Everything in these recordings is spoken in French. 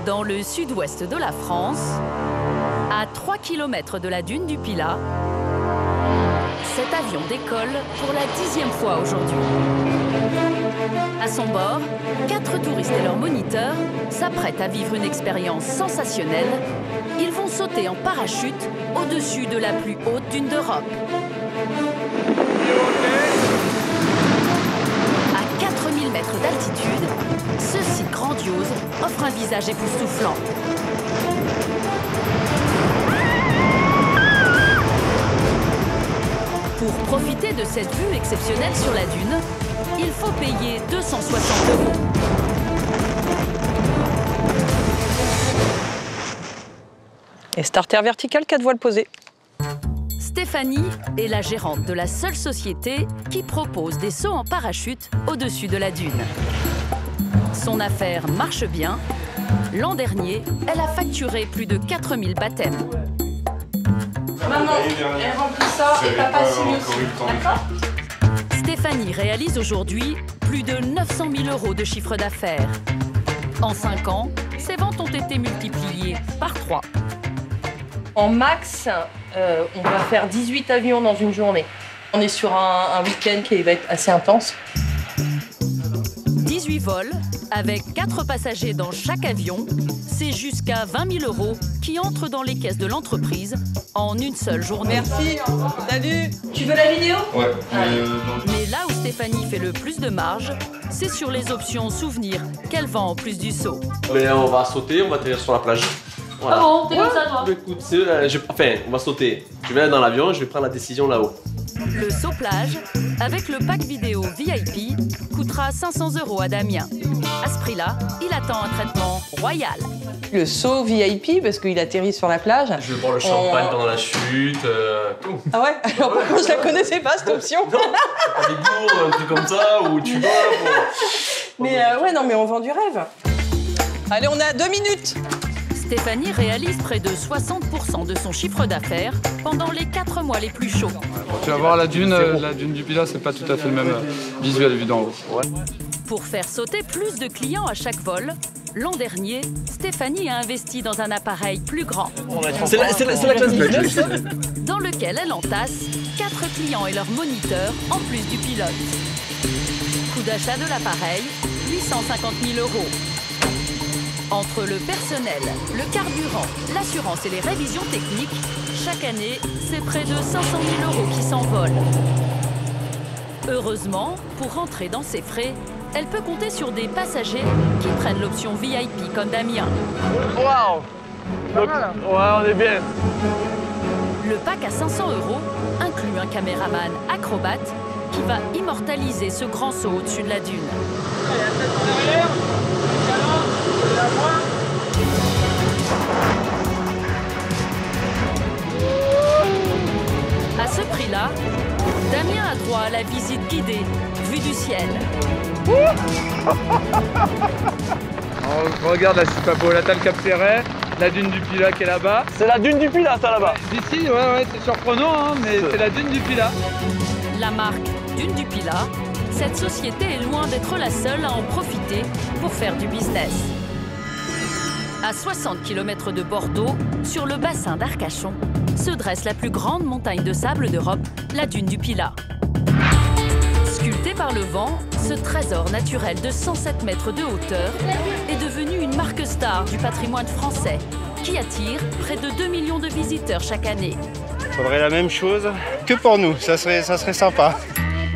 Dans le sud-ouest de la France, à 3 km de la dune du Pilat, cet avion décolle pour la 10e fois aujourd'hui. À son bord, 4 touristes et leurs moniteurs s'apprêtent à vivre une expérience sensationnelle. Ils vont sauter en parachute au-dessus de la plus haute dune d'Europe. À 4000 mètres d'altitude, ce site grandiose offre un visage époustouflant. Pour profiter de cette vue exceptionnelle sur la dune, il faut payer 260 €. Et starter vertical, 4 voiles posées. Stéphanie est la gérante de la seule société qui propose des sauts en parachute au-dessus de la dune. Son affaire marche bien. L'an dernier, elle a facturé plus de 4000 baptêmes. Maman, elle remplit ça et papa signe aussi, d'accord ? Stéphanie réalise aujourd'hui plus de 900 000 € de chiffre d'affaires. En 5 ans, ses ventes ont été multipliées par 3. En max, on va faire 18 avions dans une journée. On est sur un week-end qui va être assez intense. 18 vols, avec 4 passagers dans chaque avion, c'est jusqu'à 20 000 € qui entrent dans les caisses de l'entreprise en une seule journée. Merci, salut. Tu veux la vidéo ? Ouais. Mais là où Stéphanie fait le plus de marge, c'est sur les options souvenirs qu'elle vend en plus du saut. Mais on va sauter, on va atterrir sur la plage. Voilà. Ah bon, t'es comme ça toi ? Écoute, on va sauter. Je vais aller dans l'avion, je vais prendre la décision là-haut. Le saut plage, avec le pack vidéo VIP, coûtera 500 € à Damien. À ce prix-là, il attend un traitement royal. Le saut VIP, parce qu'il atterrit sur la plage. Je vais boire le champagne pendant la chute, tout. Ah ouais ? Alors par contre, je la connaissais pas, cette option. Non, t'as des gourdes, un truc comme ça, où tu vas Mais ouais, non, mais on vend du rêve. Allez, on a 2 minutes. Stéphanie réalise près de 60% de son chiffre d'affaires pendant les 4 mois les plus chauds. Tu vas voir la dune du Pilat, c'est pas tout à fait le même visuel vu d'en haut. Pour faire sauter plus de clients à chaque vol, l'an dernier, Stéphanie a investi dans un appareil plus grand. C'est la classe business, dans lequel elle entasse 4 clients et leurs moniteurs en plus du pilote. Coût d'achat de l'appareil, 850 000 €. Entre le personnel, le carburant, l'assurance et les révisions techniques, chaque année, c'est près de 500 000 € qui s'envolent. Heureusement, pour rentrer dans ses frais, elle peut compter sur des passagers qui prennent l'option VIP comme Damien. Waouh! Ouais, on est bien. Le pack à 500 € inclut un caméraman acrobate qui va immortaliser ce grand saut au-dessus de la dune. À ce prix-là, Damien a droit à la visite guidée, vue du ciel. On regarde là, c'est pas beau. Là, t'as le Cap Ferret, la dune du Pilat qui est là-bas. C'est la dune du Pilat, ça, là-bas. D'ici, ouais, c'est surprenant, hein, mais c'est la dune du Pilat. La marque Dune du Pilat, cette société est loin d'être la seule à en profiter pour faire du business. À 60 km de Bordeaux, sur le bassin d'Arcachon, se dresse la plus grande montagne de sable d'Europe, la dune du Pilat. Sculpté par le vent, ce trésor naturel de 107 mètres de hauteur est devenu une marque star du patrimoine français qui attire près de 2 millions de visiteurs chaque année. Il faudrait la même chose que pour nous, ça serait sympa.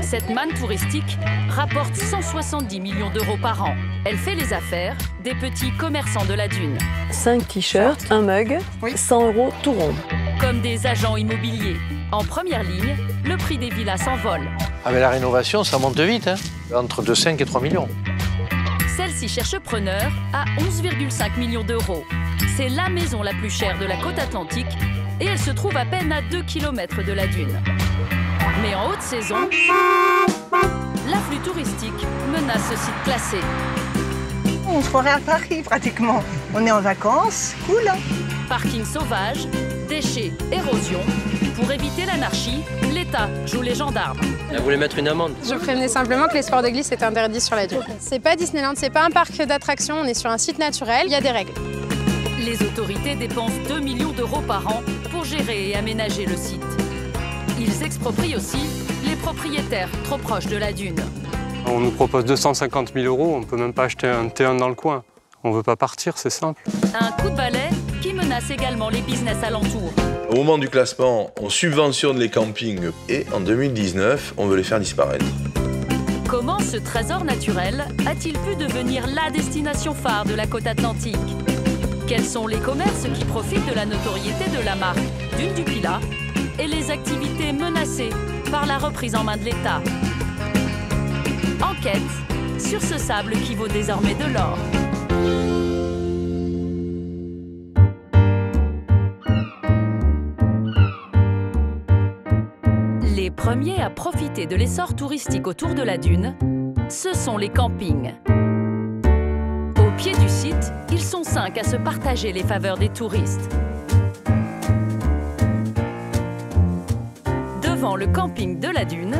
Cette manne touristique rapporte 170 millions € par an. Elle fait les affaires des petits commerçants de la dune. 5 t-shirts, un mug, 100 € tout rond. Comme des agents immobiliers. En première ligne, le prix des villas s'envole. Avec la rénovation, ça monte vite, hein, entre 2,5 et 3 millions. Celle-ci cherche preneur à 11,5 millions €. C'est la maison la plus chère de la côte atlantique et elle se trouve à peine à 2 km de la dune. Mais en haute saison, l'afflux touristique menace ce site classé. On se croirait à Paris pratiquement. On est en vacances, cool. Parking sauvage, déchets, érosion, Pour éviter l'anarchie, l'État joue les gendarmes. Elle voulait mettre une amende. Je prévenais simplement que les sports de glisse étaient interdits sur la dune. C'est pas Disneyland, c'est pas un parc d'attractions, on est sur un site naturel, il y a des règles. Les autorités dépensent 2 millions d'euros par an pour gérer et aménager le site. Ils exproprient aussi les propriétaires trop proches de la dune. On nous propose 250 000 €, on peut même pas acheter un T1 dans le coin. On veut pas partir, c'est simple. Un coup de balai qui menace également les business alentours. Au moment du classement, on subventionne les campings et en 2019, on veut les faire disparaître. Comment ce trésor naturel a-t-il pu devenir la destination phare de la côte atlantique? Quels sont les commerces qui profitent de la notoriété de la marque Dunes du Pilat et les activités menacées par la reprise en main de l'État? Enquête sur ce sable qui vaut désormais de l'or. Les premiers à profiter de l'essor touristique autour de la dune, ce sont les campings. Au pied du site, ils sont 5 à se partager les faveurs des touristes. Devant le camping de la dune,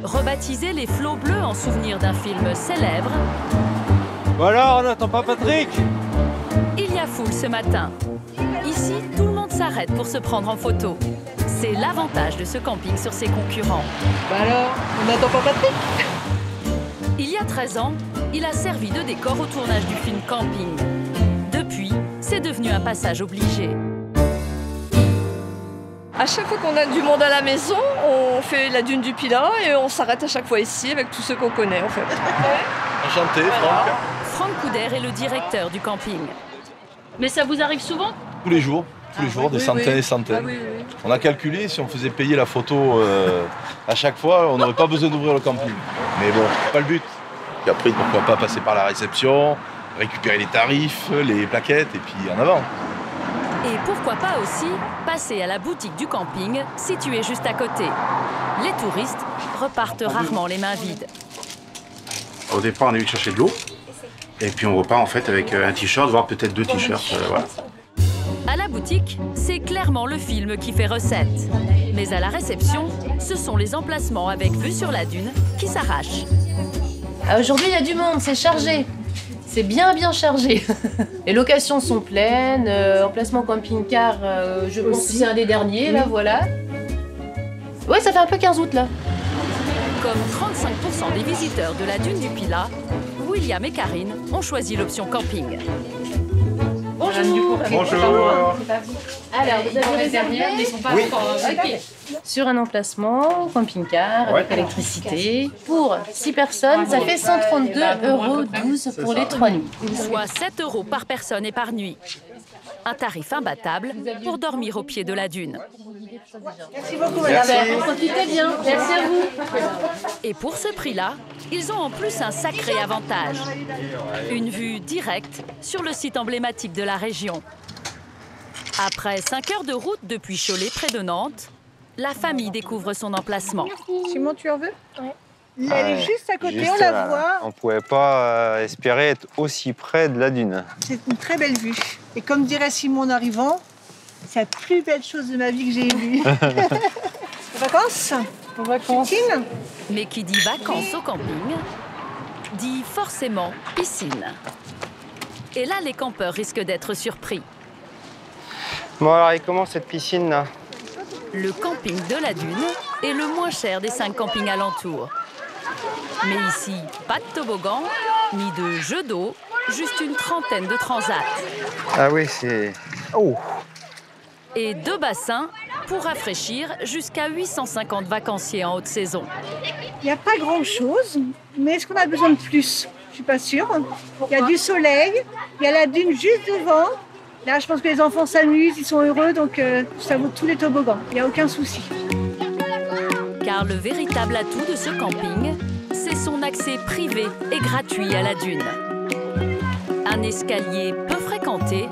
rebaptisé les Flots Bleus en souvenir d'un film célèbre. Voilà, on n'attend pas Patrick. Il y a foule ce matin. Ici, tout le monde s'arrête pour se prendre en photo. C'est l'avantage de ce camping sur ses concurrents. Bah alors, on n'attend pas Patrick? Il y a 13 ans, il a servi de décor au tournage du film Camping. Depuis, c'est devenu un passage obligé. À chaque fois qu'on a du monde à la maison, on fait la dune du Pilat et on s'arrête à chaque fois ici avec tous ceux qu'on connaît en fait. Enchanté, Franck. Franck Couder est le directeur du camping. Mais ça vous arrive souvent? Tous les jours, des centaines et centaines. On a calculé, si on faisait payer la photo à chaque fois, on n'aurait pas besoin d'ouvrir le camping. Mais bon, c'est pas le but. Et après, pourquoi pas passer par la réception, récupérer les tarifs, les plaquettes et puis en avant. Et pourquoi pas aussi passer à la boutique du camping, située juste à côté. Les touristes repartent rarement les mains vides. Au départ, on est venu chercher de l'eau. Et puis on repart en fait avec un t-shirt, voire peut-être 2 t-shirts. Voilà. À la boutique, c'est clairement le film qui fait recette. Mais à la réception, ce sont les emplacements avec vue sur la dune qui s'arrachent. Aujourd'hui, il y a du monde, c'est chargé. C'est bien chargé. Les locations sont pleines, emplacement camping-car, je pense que c'est un des derniers, là, voilà. Ouais, ça fait un peu 15 août, là. Comme 35% des visiteurs de la dune du Pilat, William et Karine ont choisi l'option camping. Bonjour. Bonjour. Alors, vous avez réservé? Oui. Okay. Sur un emplacement, camping-car, avec électricité. Pour 6 personnes, ça fait 132,12 € pour les 3 nuits. Soit 7 € par personne et par nuit. Un tarif imbattable pour dormir au pied de la dune. Merci beaucoup, madame. Profitez bien. Merci à vous. Et pour ce prix-là, ils ont en plus un sacré avantage. Une vue directe sur le site emblématique de la région. Après 5 heures de route depuis Cholet, près de Nantes, la famille découvre son emplacement. Simon, tu en veux? Oui. Elle est juste à côté, on la voit. On pouvait pas espérer être aussi près de la dune. C'est une très belle vue. Et comme dirait Simon en arrivant, c'est la plus belle chose de ma vie que j'ai vue. Vacances? Piscine? Mais qui dit vacances au camping, dit forcément piscine. Et là, les campeurs risquent d'être surpris. Bon alors, comment cette piscine là? Le camping de la dune est le moins cher des 5 campings alentours. Mais ici, pas de toboggan, ni de jeux d'eau, juste une trentaine de transats. Ah oui, c'est... Oh! Et 2 bassins pour rafraîchir jusqu'à 850 vacanciers en haute saison. Il n'y a pas grand-chose, mais est-ce qu'on a besoin de plus? Je suis pas sûre. Il y a du soleil, il y a la dune juste devant. Là, je pense que les enfants s'amusent, ils sont heureux, donc ça vaut tous les toboggans. Il n'y a aucun souci. Car le véritable atout de ce camping, c'est son accès privé et gratuit à la dune. Un escalier peu fréquenté,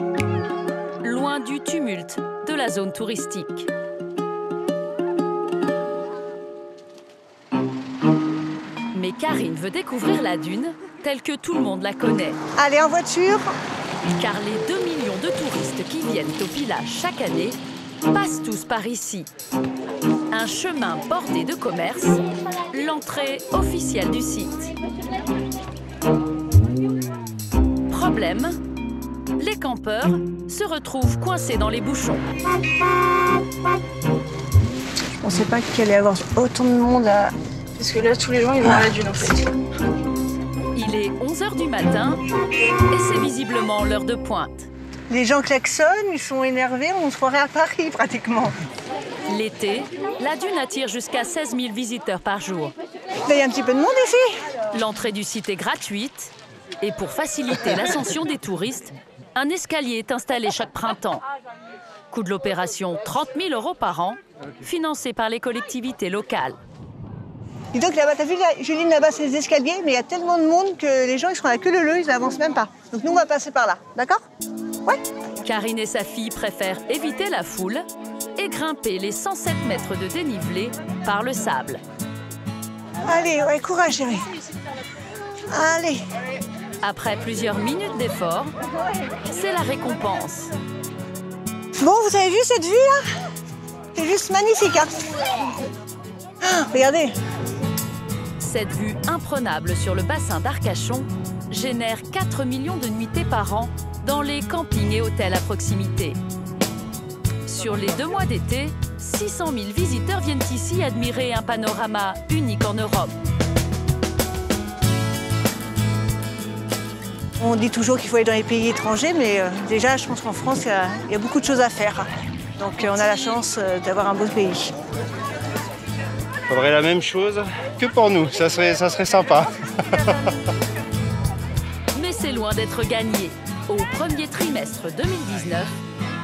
loin du tumulte de la zone touristique. Mais Karine veut découvrir la dune telle que tout le monde la connaît. Allez, en voiture. Car les 2 millions de touristes qui viennent au Pilat chaque année passent tous par ici. Un chemin bordé de commerces, l'entrée officielle du site. Problème, les campeurs se retrouvent coincés dans les bouchons. On ne sait pas qu'il allait y avoir autant de monde là. Parce que là, tous les gens, ils vont à la dune en fait. Il est 11h du matin et c'est visiblement l'heure de pointe. Les gens klaxonnent, ils sont énervés, on se croirait à Paris pratiquement. L'été, la dune attire jusqu'à 16 000 visiteurs par jour. Il y a un petit peu de monde ici. L'entrée du site est gratuite et pour faciliter l'ascension des touristes, un escalier est installé chaque printemps. Coût de l'opération 30 000 € par an, financé par les collectivités locales. Et donc là-bas, t'as vu, Juline, là-bas, c'est les escaliers, mais il y a tellement de monde que les gens, ils seront à la queue leu, ils n'avancent même pas. Donc nous, on va passer par là, d'accord? Ouais. Karine et sa fille préfèrent éviter la foule et grimper les 107 mètres de dénivelé par le sable. Allez, ouais, courage, chérie. Allez. Après plusieurs minutes d'effort, c'est la récompense. Bon, vous avez vu cette vue, là? C'est juste magnifique, hein? Ah, regardez. Cette vue imprenable sur le bassin d'Arcachon génère 4 millions de nuitées par an dans les campings et hôtels à proximité. Sur les 2 mois d'été, 600 000 visiteurs viennent ici admirer un panorama unique en Europe. On dit toujours qu'il faut aller dans les pays étrangers, mais déjà, je pense qu'en France, il y a beaucoup de choses à faire. Donc on a la chance d'avoir un beau pays. Il faudrait la même chose que pour nous, ça serait sympa. Mais c'est loin d'être gagné. Au premier trimestre 2019,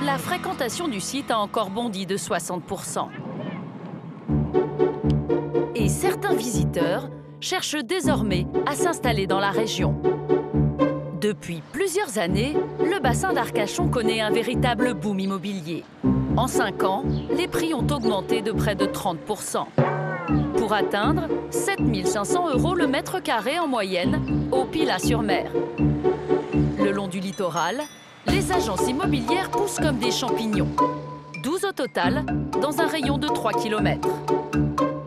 la fréquentation du site a encore bondi de 60%. Et certains visiteurs cherchent désormais à s'installer dans la région. Depuis plusieurs années, le bassin d'Arcachon connaît un véritable boom immobilier. En 5 ans, les prix ont augmenté de près de 30%. Pour atteindre 7 500 € le mètre carré en moyenne au Pilat-sur-Mer. Le long du littoral, les agences immobilières poussent comme des champignons. 12 au total, dans un rayon de 3 km.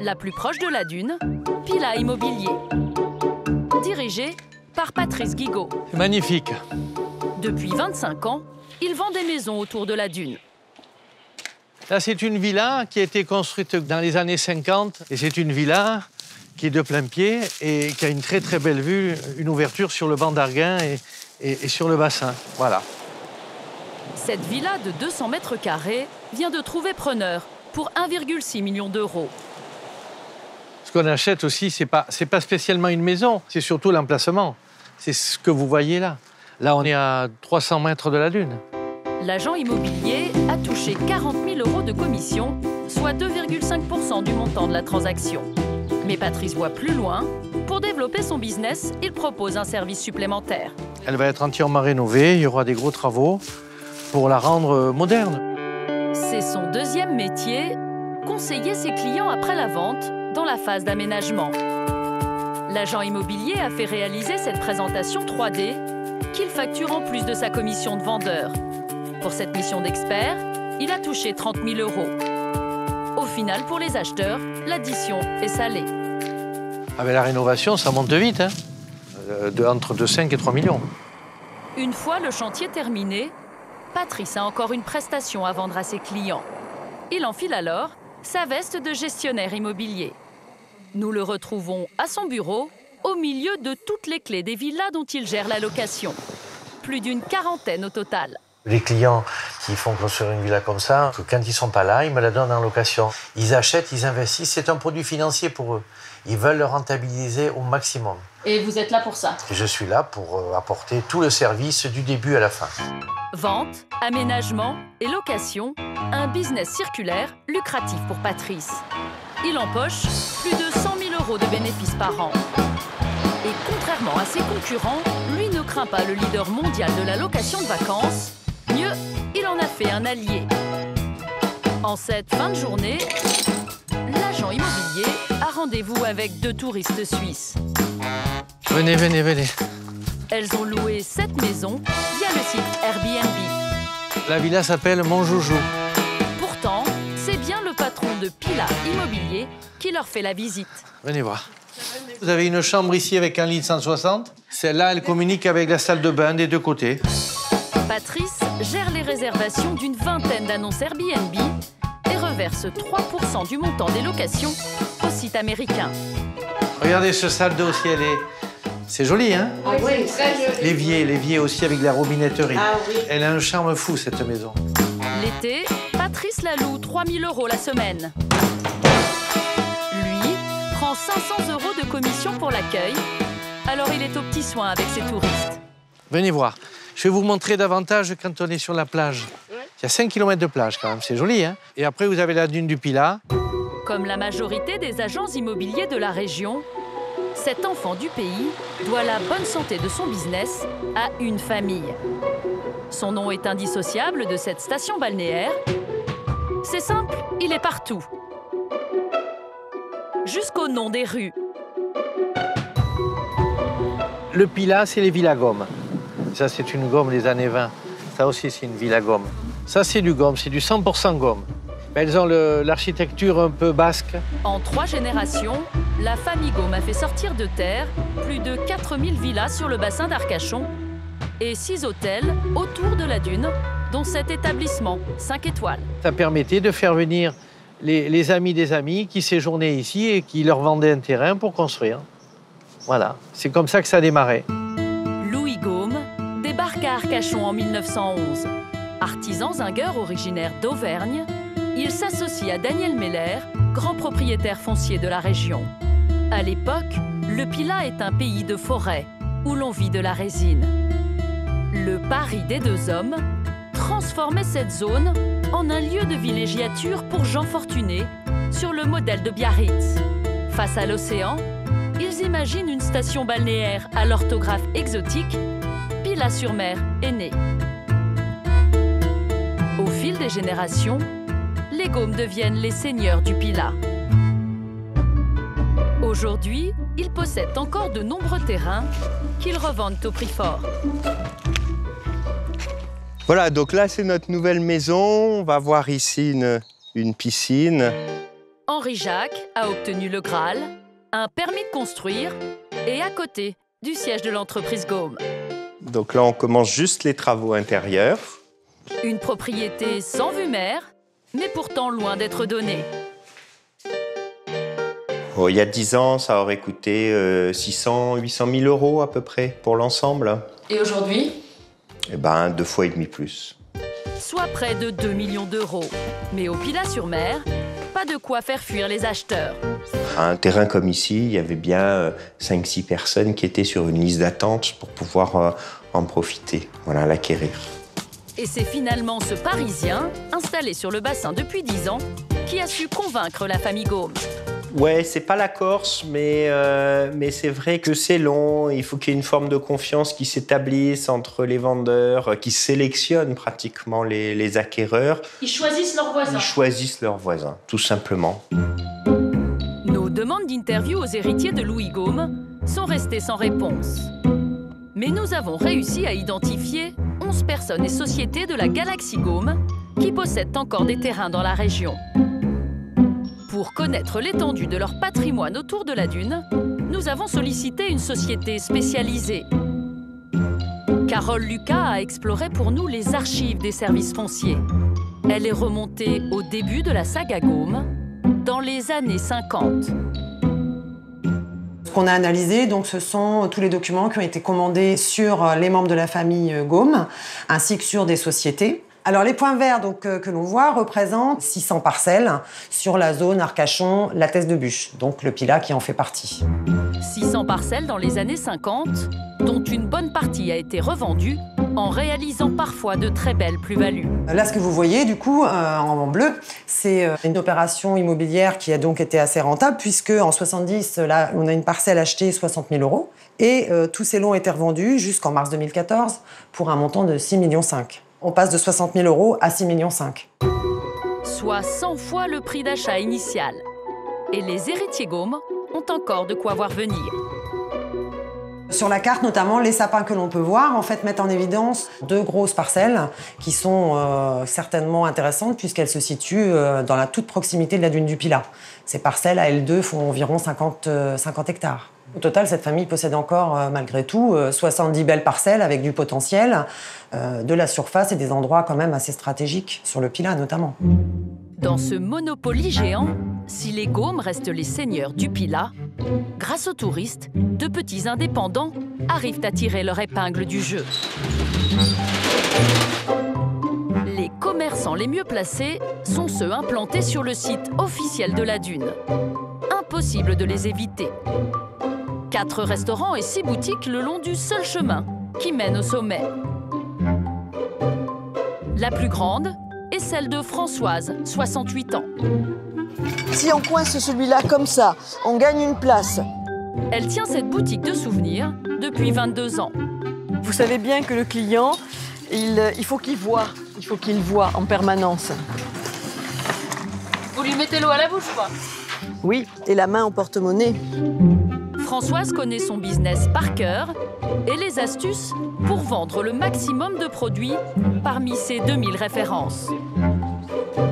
La plus proche de la dune, Pilat Immobilier. Dirigé par Patrice Guigaud. C'est magnifique. Depuis 25 ans, il vend des maisons autour de la dune. Là, c'est une villa qui a été construite dans les années 50. Et c'est une villa qui est de plein pied et qui a une très très belle vue, une ouverture sur le banc d'Arguin et sur le bassin. Voilà. Cette villa de 200 mètres carrés vient de trouver preneur pour 1,6 million d'euros. Ce qu'on achète aussi, c'est pas spécialement une maison, c'est surtout l'emplacement. C'est ce que vous voyez là. Là, on est à 300 mètres de la dune. L'agent immobilier a touché 40 000 € de commission, soit 2,5% du montant de la transaction. Mais Patrice voit plus loin. Pour développer son business, il propose un service supplémentaire. Elle va être entièrement rénovée, il y aura des gros travaux pour la rendre moderne. C'est son deuxième métier, conseiller ses clients après la vente dans la phase d'aménagement. L'agent immobilier a fait réaliser cette présentation 3D qu'il facture en plus de sa commission de vendeur. Pour cette mission d'expert, il a touché 30 000 €. Au final, pour les acheteurs, l'addition est salée. Avec la rénovation, ça monte vite, hein, entre 2,5 et 3 millions. Une fois le chantier terminé, Patrice a encore une prestation à vendre à ses clients. Il enfile alors sa veste de gestionnaire immobilier. Nous le retrouvons à son bureau, au milieu de toutes les clés des villas dont il gère la location. Plus d'une quarantaine au total. Les clients qui font construire une villa comme ça, quand ils ne sont pas là, ils me la donnent en location. Ils achètent, ils investissent, c'est un produit financier pour eux. Ils veulent le rentabiliser au maximum. Et vous êtes là pour ça? Je suis là pour apporter tout le service du début à la fin. Vente, aménagement et location, un business circulaire lucratif pour Patrice. Il empoche plus de 100 000 € de bénéfices par an. Et contrairement à ses concurrents, lui ne craint pas le leader mondial de la location de vacances. Mieux, il en a fait un allié. En cette fin de journée, l'agent immobilier a rendez-vous avec 2 touristes suisses. Venez, venez, venez. Elles ont loué 7 maisons via le site Airbnb. La villa s'appelle Mon Joujou. Pourtant, le patron de Pila Immobilier qui leur fait la visite. Venez voir. Vous avez une chambre ici avec un lit de 160. Celle-là, elle communique avec la salle de bain des deux côtés. Patrice gère les réservations d'une vingtaine d'annonces Airbnb et reverse 3% du montant des locations au site américain. Regardez ce salle d'eau aussi, c'est joli, hein? Ah oui, très joli. L'évier aussi avec la robinetterie. Ah oui. Elle a un charme fou, cette maison. L'été, Patrice la loue 3 000 € la semaine. Lui prend 500 € de commission pour l'accueil, alors il est aux petits soins avec ses touristes. Venez voir. Je vais vous montrer davantage quand on est sur la plage. Il y a 5 km de plage quand même, c'est joli, hein? Et après, vous avez la dune du Pilat. Comme la majorité des agents immobiliers de la région, cet enfant du pays doit la bonne santé de son business à une famille. Son nom est indissociable de cette station balnéaire. C'est simple, il est partout. Jusqu'au nom des rues. Le Pilat, c'est les villas gomme. Ça, c'est une gomme des années 20. Ça aussi, c'est une villa gomme. Ça, c'est du gomme, c'est du 100% gomme. Elles ont l'architecture un peu basque. En 3 générations, la famille Gaume a fait sortir de terre plus de 4000 villas sur le bassin d'Arcachon et 6 hôtels autour de la dune, dont 7 établissements, 5 étoiles. Ça permettait de faire venir les amis des amis qui séjournaient ici et qui leur vendaient un terrain pour construire. Voilà, c'est comme ça que ça a démarré. Louis Gaume débarque à Arcachon en 1911. Artisan zingueur originaire d'Auvergne, il s'associe à Daniel Meller, grand propriétaire foncier de la région. À l'époque, le Pilat est un pays de forêt où l'on vit de la résine. Le pari des deux hommes transformait cette zone en un lieu de villégiature pour gens fortunés, sur le modèle de Biarritz. Face à l'océan, ils imaginent une station balnéaire à l'orthographe exotique. Pilat-sur-Mer est née. Au fil des générations, les Gaumes deviennent les seigneurs du Pilat. Aujourd'hui, ils possèdent encore de nombreux terrains qu'ils revendent au prix fort. Voilà, donc là, c'est notre nouvelle maison. On va voir ici une piscine. Henri Jacques a obtenu le Graal, un permis de construire et à côté du siège de l'entreprise Gaume. Donc là, on commence juste les travaux intérieurs. Une propriété sans vue mer, mais pourtant loin d'être donnée. Oh, il y a 10 ans, ça aurait coûté 600 800 000 € à peu près pour l'ensemble. Et aujourd'hui? Eh ben, 2,5 fois plus. Soit près de 2 millions d'euros. Mais au Pilat-sur-Mer, pas de quoi faire fuir les acheteurs. Un terrain comme ici, il y avait bien 5-6 personnes qui étaient sur une liste d'attente pour pouvoir en profiter, voilà, l'acquérir. Et c'est finalement ce Parisien, installé sur le bassin depuis 10 ans, qui a su convaincre la famille Gaume. Ouais, c'est pas la Corse, mais c'est vrai que c'est long. Il faut qu'il y ait une forme de confiance qui s'établisse entre les vendeurs, qui sélectionnent pratiquement les acquéreurs. Ils choisissent leurs voisins. Ils choisissent leurs voisins, tout simplement. Nos demandes d'interview aux héritiers de Louis Gaume sont restées sans réponse. Mais nous avons réussi à identifier 11 personnes et sociétés de la galaxie Gaume qui possèdent encore des terrains dans la région. Pour connaître l'étendue de leur patrimoine autour de la dune, nous avons sollicité une société spécialisée. Carole Lucas a exploré pour nous les archives des services fonciers. Elle est remontée au début de la saga Gaume, dans les années 50. Ce qu'on a analysé, donc, ce sont tous les documents qui ont été commandés sur les membres de la famille Gaume, ainsi que sur des sociétés. Alors, les points verts donc, que l'on voit représentent 600 parcelles sur la zone Arcachon, la Thèse de Bûche, donc le Pilat qui en fait partie. 600 parcelles dans les années 50, dont une bonne partie a été revendue en réalisant parfois de très belles plus-values. Là, ce que vous voyez, du coup, en bleu, c'est une opération immobilière qui a donc été assez rentable, puisque en 70, là, on a une parcelle achetée 60 000 €, et tous ces lots ont été revendus jusqu'en mars 2014 pour un montant de 6,5 millions. On passe de 60 000 € à 6,5 millions. Soit 100 fois le prix d'achat initial. Et les héritiers Gaume ont encore de quoi voir venir. Sur la carte, notamment, les sapins que l'on peut voir, en fait, mettent en évidence 2 grosses parcelles qui sont certainement intéressantes puisqu'elles se situent dans la toute proximité de la dune du Pilat. Ces parcelles, à L2, font environ 50 hectares. Au total, cette famille possède encore, malgré tout, 70 belles parcelles avec du potentiel, de la surface et des endroits quand même assez stratégiques, sur le Pilat notamment. Dans ce Monopoly géant, si les Gaumes restent les seigneurs du Pilat, grâce aux touristes, de petits indépendants arrivent à tirer leur épingle du jeu. Les commerçants les mieux placés sont ceux implantés sur le site officiel de la dune. Impossible de les éviter. 4 restaurants et 6 boutiques le long du seul chemin qui mène au sommet. La plus grande est celle de Françoise, 68 ans. Si on coince celui-là comme ça, on gagne une place. Elle tient cette boutique de souvenirs depuis 22 ans. Vous savez bien que le client, il faut qu'il voit. Il faut qu'il voit en permanence. Vous lui mettez l'eau à la bouche, quoi? Oui, et la main au porte-monnaie. Françoise connaît son business par cœur et les astuces pour vendre le maximum de produits parmi ses 2000 références.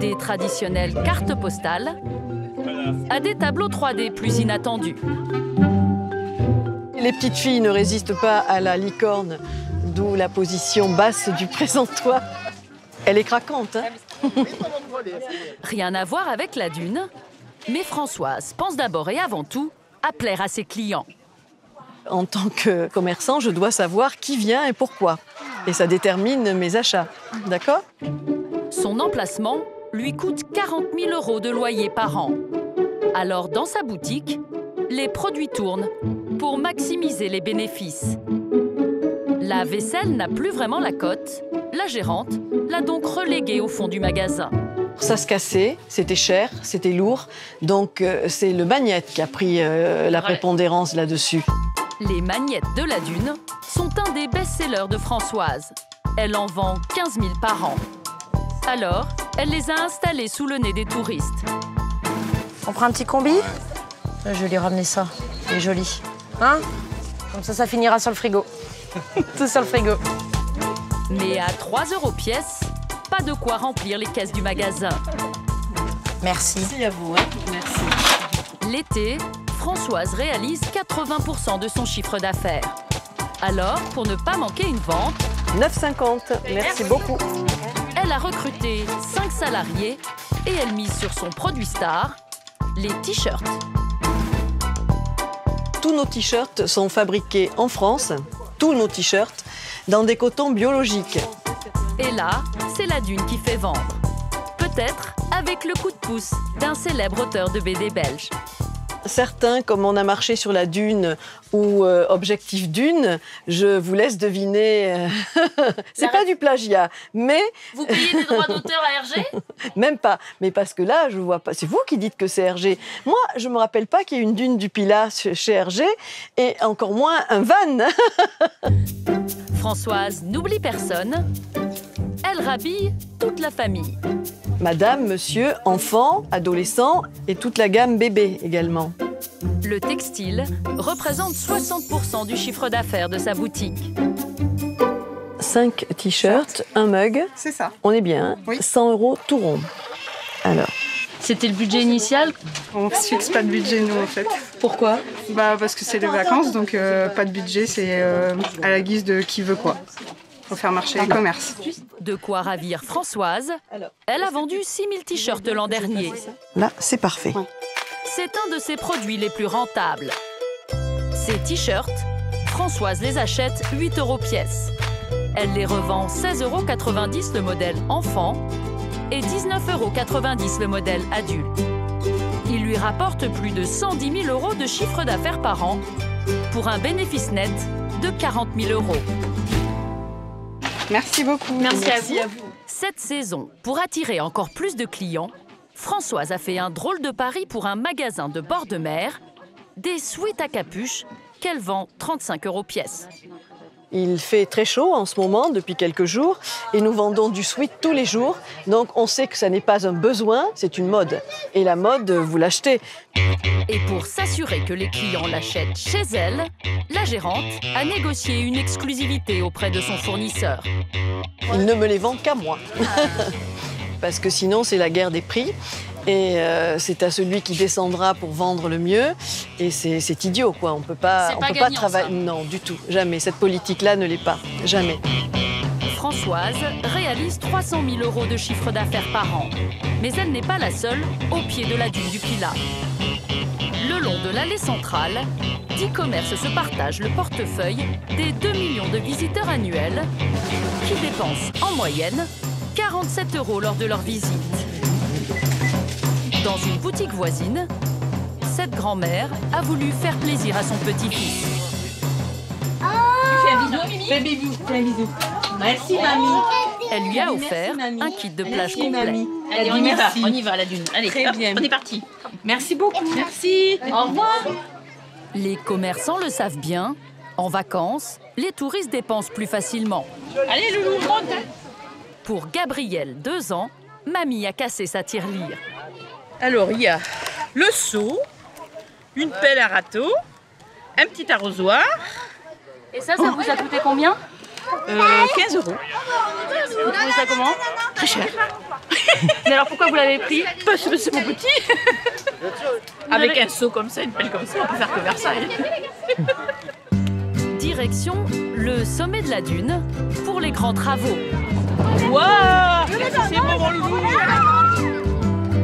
Des traditionnelles cartes postales à des tableaux 3D plus inattendus. Les petites filles ne résistent pas à la licorne, d'où la position basse du présentoir. Elle est craquante, hein? Rien à voir avec la dune, mais Françoise pense d'abord et avant tout à plaire à ses clients. En tant que commerçant, je dois savoir qui vient et pourquoi. Et ça détermine mes achats, d'accord? Son emplacement lui coûte 40 000 € de loyer par an. Alors, dans sa boutique, les produits tournent pour maximiser les bénéfices. La vaisselle n'a plus vraiment la cote. La gérante l'a donc reléguée au fond du magasin. Ça se cassait, c'était cher, c'était lourd. Donc, c'est le magnète qui a pris la prépondérance là-dessus. Les magnettes de la dune sont un des best-sellers de Françoise. Elle en vend 15 000 par an. Alors, elle les a installés sous le nez des touristes. On prend un petit combi? Je vais lui ramener ça. Il est joli. Hein? Comme ça finira sur le frigo. Tout sur le frigo. Mais à 3 € pièce, pas de quoi remplir les caisses du magasin. Merci. Merci à vous. Hein. Merci. L'été, Françoise réalise 80% de son chiffre d'affaires. Alors, pour ne pas manquer une vente... 9,50. Merci beaucoup. Elle a recruté 5 salariés et elle mise sur son produit star, les t-shirts. Tous nos t-shirts sont fabriqués en France, tous nos t-shirts, dans des cotons biologiques. Et là, c'est la dune qui fait vendre. Peut-être avec le coup de pouce d'un célèbre auteur de BD belge. Certains, comme On a marché sur la dune ou Objectif dune, je vous laisse deviner. C'est pas du plagiat, mais... Vous payez des droits d'auteur à Hergé? Même pas, mais parce que là, je vois pas. C'est vous qui dites que c'est Hergé. Moi, je me rappelle pas qu'il y ait une dune du Pilat chez Hergé, et encore moins un van. Françoise n'oublie personne. Elle rhabille toute la famille. Madame, monsieur, enfant, adolescent et toute la gamme bébé également. Le textile représente 60% du chiffre d'affaires de sa boutique. 5 t-shirts, un mug. C'est ça. On est bien, hein? Oui. 100 € tout rond. Alors. C'était le budget initial? On ne fixe pas de budget, nous, en fait. Pourquoi? Parce que c'est les vacances, donc pas de budget, c'est à la guise de qui veut quoi. Faut faire marcher les commerces. De quoi ravir Françoise. Elle a vendu 6 000 t-shirts l'an dernier. Là, c'est parfait. C'est un de ses produits les plus rentables. Ces t-shirts, Françoise les achète 8 € pièce. Elle les revend 16,90 € le modèle enfant et 19,90 € le modèle adulte. Il lui rapporte plus de 110 000 € de chiffre d'affaires par an pour un bénéfice net de 40 000 €. Merci beaucoup. Merci à vous. Cette saison, pour attirer encore plus de clients, Françoise a fait un drôle de pari pour un magasin de bord de mer, des sweats à capuche qu'elle vend 35 € pièce. Il fait très chaud en ce moment, depuis quelques jours, et nous vendons du sweat tous les jours. Donc on sait que ça n'est pas un besoin, c'est une mode. Et la mode, vous l'achetez. Et pour s'assurer que les clients l'achètent chez elle, la gérante a négocié une exclusivité auprès de son fournisseur. Il ne me les vend qu'à moi. Parce que sinon, c'est la guerre des prix. Et c'est à celui qui descendra pour vendre le mieux. Et c'est idiot, quoi. On peut pas travailler. Non, du tout. Jamais. Cette politique-là ne l'est pas. Jamais. Françoise réalise 300 000 € de chiffre d'affaires par an. Mais elle n'est pas la seule au pied de la dune du Pilat. Le long de l'allée centrale, 10 commerces se partagent le portefeuille des 2 millions de visiteurs annuels qui dépensent en moyenne 47 € lors de leur visite. Dans une boutique voisine, cette grand-mère a voulu faire plaisir à son petit-fils. Fais un bisou, Mimi. Fais bisou. Fais un bisou. Merci, mamie. Elle lui a offert un kit de plage complet. Mamie. Allez, on y va à la dune. Allez, très bien. On est parti. Merci beaucoup. Merci. Au revoir. Les commerçants le savent bien. En vacances, les touristes dépensent plus facilement. Allez, Loulou, monte. Pour Gabrielle, 2 ans, mamie a cassé sa tirelire. Alors, il y a le seau, une pelle à râteau, un petit arrosoir. Et ça vous a coûté combien 15 €. Vous trouvez ça comment? Très cher. Mais alors pourquoi vous l'avez pris? Parce que c'est mon petit. Avec un seau comme ça, une pelle comme ça, on peut faire que Versailles. Direction le sommet de la dune pour les grands travaux. Waouh! C'est bon, mon loulou.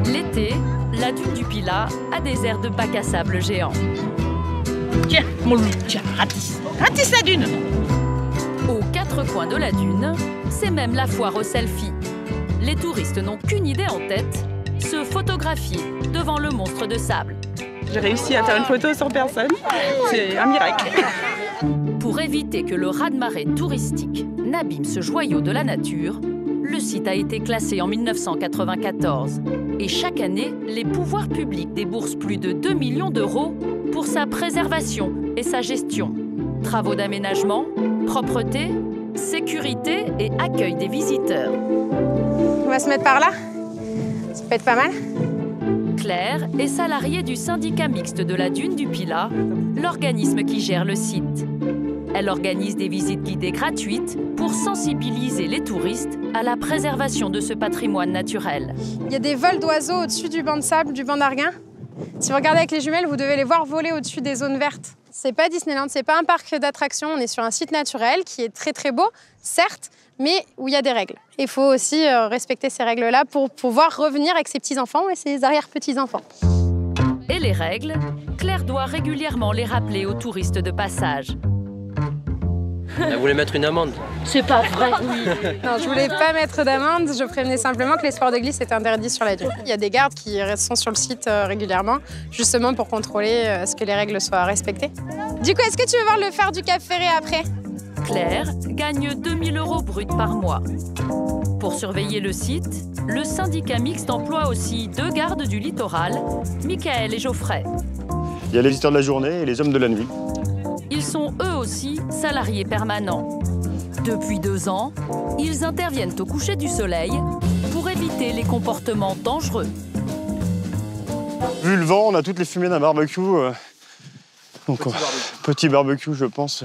L'été, la dune du Pilat a des airs de bac à sable géant. Tiens, mon loulou, tiens, ratisse. Ratisse la dune. Aux 4 coins de la dune, c'est même la foire au selfie. Les touristes n'ont qu'une idée en tête, se photographier devant le monstre de sable. J'ai réussi à faire une photo sans personne, c'est un miracle. Pour éviter que le raz-de-marée touristique n'abîme ce joyau de la nature, le site a été classé en 1994. Et chaque année, les pouvoirs publics déboursent plus de 2 millions d'euros pour sa préservation et sa gestion. Travaux d'aménagement, propreté, sécurité et accueil des visiteurs. On va se mettre par là. Ça peut être pas mal. Claire est salariée du syndicat mixte de la dune du Pilat, l'organisme qui gère le site. Elle organise des visites guidées gratuites pour sensibiliser les touristes à la préservation de ce patrimoine naturel. Il y a des vols d'oiseaux au-dessus du banc de sable, du banc d'Arguin. Si vous regardez avec les jumelles, vous devez les voir voler au-dessus des zones vertes. C'est pas Disneyland, c'est pas un parc d'attractions, on est sur un site naturel qui est très très beau, certes, mais où il y a des règles. Il faut aussi respecter ces règles-là pour pouvoir revenir avec ses petits-enfants et ses arrière-petits-enfants. Et les règles, Claire doit régulièrement les rappeler aux touristes de passage. Elle voulait mettre une amende. C'est pas vrai. Non, je voulais pas mettre d'amende, je prévenais simplement que les sports de glisse étaient interdits sur la dune. Il y a des gardes qui sont sur le site régulièrement, justement pour contrôler ce que les règles soient respectées. Du coup, est-ce que tu veux voir le phare du Cap Ferré après? Claire gagne 2 000 € bruts par mois. Pour surveiller le site, le syndicat mixte emploie aussi 2 gardes du littoral, Michael et Geoffrey. Il y a les visiteurs de la journée et les hommes de la nuit. Ils sont eux aussi salariés permanents. Depuis 2 ans, ils interviennent au coucher du soleil pour éviter les comportements dangereux. Vu le vent, on a toutes les fumées d'un barbecue. Donc, petit barbecue, je pense.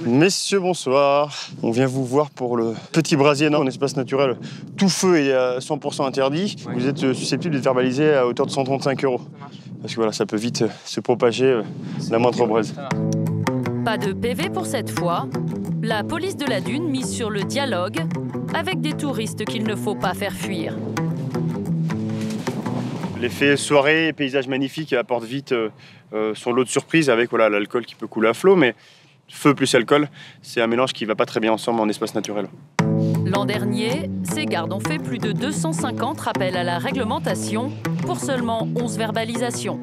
Messieurs, bonsoir. On vient vous voir pour le petit brasier en espace naturel. Tout feu est à 100% interdit. Vous êtes susceptible d'être verbalisé à hauteur de 135 €. Parce que voilà, ça peut vite se propager la moindre braise. Pas de PV pour cette fois. La police de la dune mise sur le dialogue avec des touristes qu'il ne faut pas faire fuir. L'effet soirée et paysage magnifique apporte vite son lot de surprises avec voilà, l'alcool qui peut couler à flot, mais feu plus alcool, c'est un mélange qui ne va pas très bien ensemble en espace naturel. L'an dernier, ces gardes ont fait plus de 250 rappels à la réglementation pour seulement 11 verbalisations.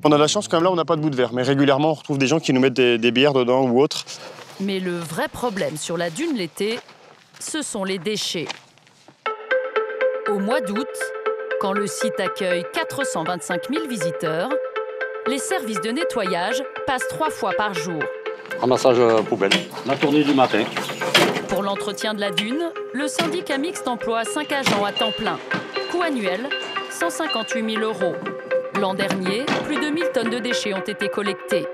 On a de la chance quand même là, on n'a pas de bout de verre, mais régulièrement on retrouve des gens qui nous mettent des bières dedans ou autre. Mais le vrai problème sur la dune l'été, ce sont les déchets. Au mois d'août, quand le site accueille 425 000 visiteurs, les services de nettoyage passent 3 fois par jour. Ramassage poubelle. La tournée du matin. Pour l'entretien de la dune, le syndicat mixte emploie 5 agents à temps plein. Coût annuel, 158 000 €. L'an dernier, plus de 1000 tonnes de déchets ont été collectés.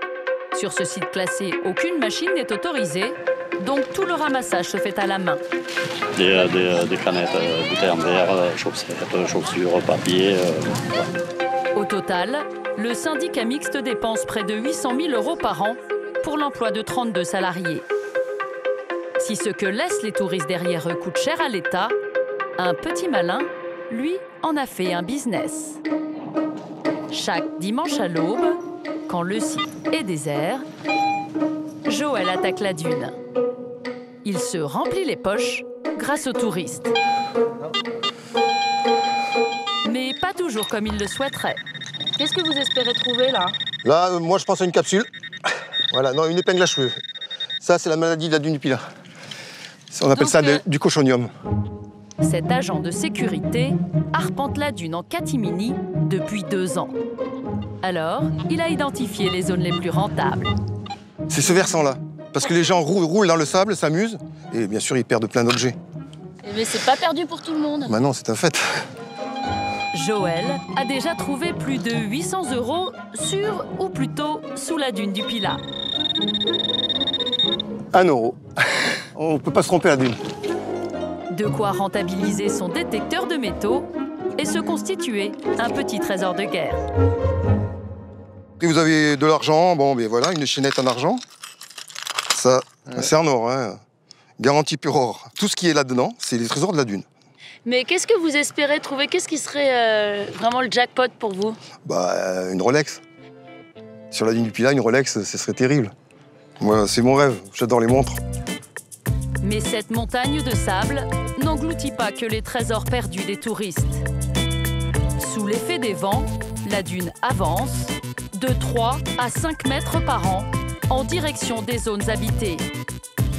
Sur ce site classé, aucune machine n'est autorisée, donc tout le ramassage se fait à la main. Des canettes, bouteilles en verre, chaussettes, chaussures, papier. Au total, le syndicat mixte dépense près de 800 000 € par an pour l'emploi de 32 salariés. Si ce que laissent les touristes derrière eux coûte cher à l'État, un petit malin, lui, en a fait un business. Chaque dimanche à l'aube, quand le site est désert, Joël attaque la dune. Il se remplit les poches grâce aux touristes. Mais pas toujours comme il le souhaiterait. Qu'est-ce que vous espérez trouver là? Là, moi je pense à une capsule. Voilà, non, une épingle à cheveux. Ça, c'est la maladie de la dune du Pilat. On appelle ça du cochonium. Cet agent de sécurité arpente la dune en catimini depuis 2 ans. Alors, il a identifié les zones les plus rentables. C'est ce versant-là. Parce que les gens roulent dans le sable, s'amusent, et bien sûr, ils perdent plein d'objets. Mais c'est pas perdu pour tout le monde. Bah non, c'est un fait. Joël a déjà trouvé plus de 800 € sur, ou plutôt sous la dune du Pilat. 1 €. On ne peut pas se tromper à la dune. De quoi rentabiliser son détecteur de métaux et se constituer un petit trésor de guerre. Et vous avez de l'argent, bon, ben voilà, une chaînette en argent. Ça, c'est en or, hein. Garantie pure or. Tout ce qui est là-dedans, c'est les trésors de la dune. Mais qu'est-ce que vous espérez trouver? Qu'est-ce qui serait vraiment le jackpot pour vous? Bah, une Rolex. Sur la dune du Pilat, une Rolex, ce serait terrible. Moi, c'est mon rêve. J'adore les montres. Mais cette montagne de sable n'engloutit pas que les trésors perdus des touristes. Sous l'effet des vents, la dune avance de 3 à 5 mètres par an en direction des zones habitées.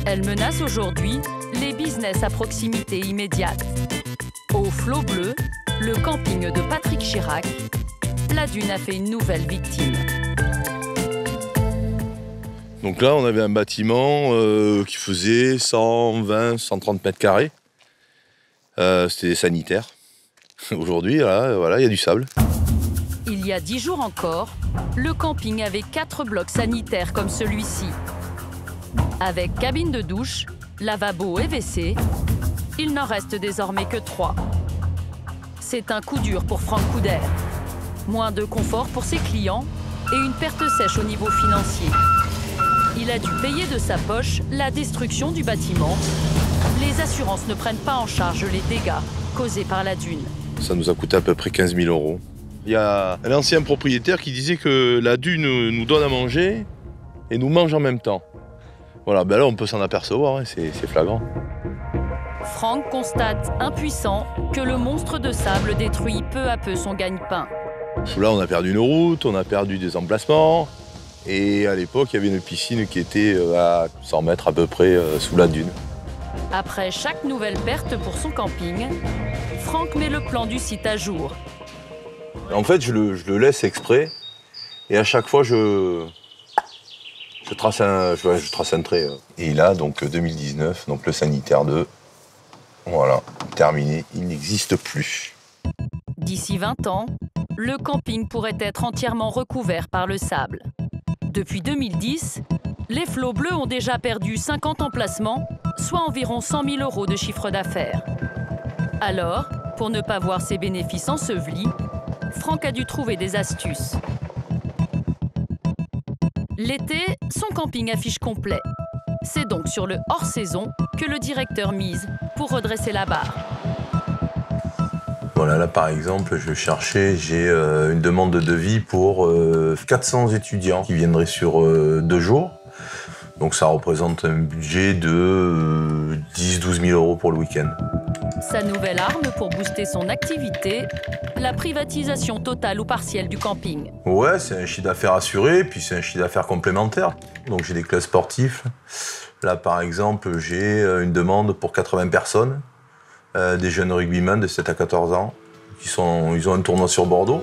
Elle menace aujourd'hui les business à proximité immédiate. Au Flot Bleu, le camping de Patrick Chirac, la dune a fait une nouvelle victime. Donc là, on avait un bâtiment qui faisait 120, 130 mètres carrés. C'était sanitaire. Aujourd'hui, voilà, il y a du sable. Il y a 10 jours encore, le camping avait 4 blocs sanitaires comme celui-ci. Avec cabine de douche, lavabo et WC, il n'en reste désormais que 3. C'est un coup dur pour Franck Couder. Moins de confort pour ses clients et une perte sèche au niveau financier. Il a dû payer de sa poche la destruction du bâtiment. Les assurances ne prennent pas en charge les dégâts causés par la dune. Ça nous a coûté à peu près 15 000 €. Il y a un ancien propriétaire qui disait que la dune nous donne à manger et nous mange en même temps. Voilà, ben là on peut s'en apercevoir, hein, c'est flagrant. Franck constate, impuissant, que le monstre de sable détruit peu à peu son gagne-pain. Là on a perdu nos routes, on a perdu des emplacements. Et à l'époque, il y avait une piscine qui était à 100 mètres à peu près sous la dune. Après chaque nouvelle perte pour son camping, Franck met le plan du site à jour. En fait, je le laisse exprès. Et à chaque fois, je trace un trait. Et là, donc 2019, donc le sanitaire 2, voilà, terminé, il n'existe plus. D'ici 20 ans, le camping pourrait être entièrement recouvert par le sable. Depuis 2010, les Flots Bleus ont déjà perdu 50 emplacements, soit environ 100 000 € de chiffre d'affaires. Alors, pour ne pas voir ses bénéfices ensevelis, Franck a dû trouver des astuces. L'été, son camping affiche complet. C'est donc sur le hors-saison que le directeur mise pour redresser la barre. Voilà, là par exemple, j'ai une demande de devis pour 400 étudiants qui viendraient sur 2 jours. Donc ça représente un budget de 10-12 000 € pour le week-end. Sa nouvelle arme pour booster son activité, la privatisation totale ou partielle du camping. Ouais, c'est un chiffre d'affaires assuré, puis c'est un chiffre d'affaires complémentaire. Donc j'ai des clubs sportifs. Là par exemple, j'ai une demande pour 80 personnes. Des jeunes rugbymen de 7 à 14 ans. Ils ont un tournoi sur Bordeaux.